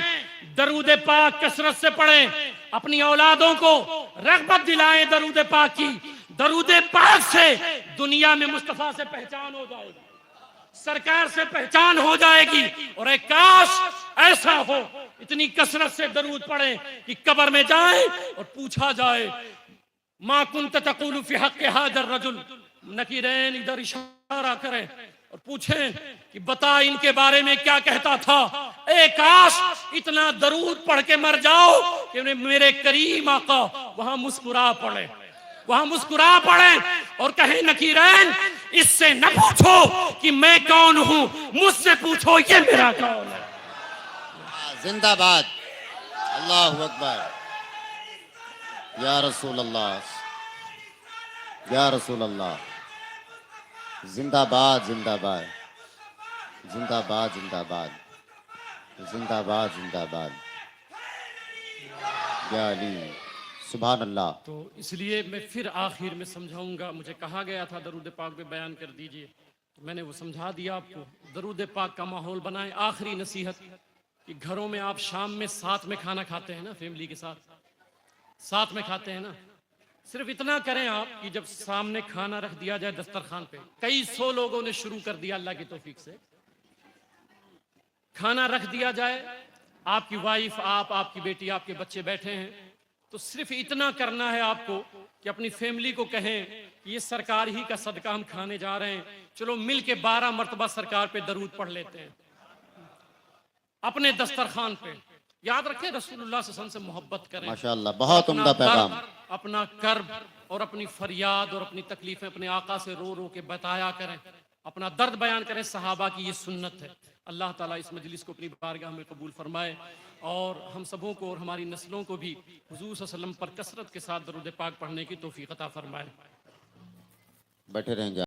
दरूद पाक कसरत से पढ़ें, अपनी औलादों को रग़बत दिलाएं दरूद पाक की। दरूद पाक से दुनिया में मुस्तफा से पहचान हो जाएगी, सरकार से पहचान हो जाएगी। और एक काश ऐसा हो, इतनी कसरत से दरूद पढ़ें कि कब्र में जाए और पूछा जाए मा कुंत तक़ूलु फ़ी हक़्क़ि हाज़ा रजुल, नकीरैन इधर इशारा करें और पूछें कि बता इनके बारे में क्या कहता था। ए काश इतना दरूद पढ़ के मर जाओ कि मेरे करीम आका वहां मुस्कुरा पड़े, वहां मुस्कुरा पड़े और कहे नकीरैन इससे न पूछो कि मैं कौन हूं, मुझसे पूछो ये मेरा कौन है। जिंदाबाद, अल्लाहु अकबर, या रसूल अल्लाह, या रसूल अल्लाह, जिंदाबाद जिंदाबाद, जिंदाबाद जिंदाबाद, जिंदाबाद जिंदाबाद, या अली, सुभान अल्लाह। तो इसलिए मैं फिर आखिर में समझाऊंगा। मुझे कहा गया था दरूद पाक पे बयान कर दीजिए, तो मैंने वो समझा दिया आपको। दरूद पाक का माहौल बनाएं। आखिरी नसीहत कि घरों में आप शाम में साथ में खाना खाते हैं ना, फैमिली के साथ साथ में खाते हैं ना, सिर्फ इतना करें आप कि जब सामने खाना रख दिया जाए दस्तरखान पे, कई सौ लोगों ने शुरू कर दिया अल्लाह की तौफीक से, खाना रख दिया जाए, आपकी वाइफ, आपकी बेटी, आपके बच्चे बैठे हैं, तो सिर्फ इतना करना है आपको कि अपनी फैमिली को कहें कि ये सरकार ही का सदका हम खाने जा रहे हैं, चलो मिल के 12 मरतबा सरकार पे दरूद पढ़ लेते हैं अपने दस्तरखान पे। याद रखें रसूलुल्लाह सल्लल्लाहु अलैहि वसल्लम से मोहब्बत करें। माशाअल्लाह, बहुत उम्दा पैगाम। अपना कर्ब और अपनी फरियाद और अपनी तकलीफें अपने आका से रो रो के बताया करें, अपना दर्द बयान करें। सहाबा की ये सुन्नत है। अल्लाह ताला इस मजलिस को अपनी बारगाह में कबूल फरमाए और हम सबों को और हमारी नस्लों को भी हुजूर सल्लल्लाहु अलैहि वसल्लम पर कसरत के साथ दरूद पाक पढ़ने की तौफीक अता फरमाए। बैठे रहेंगे।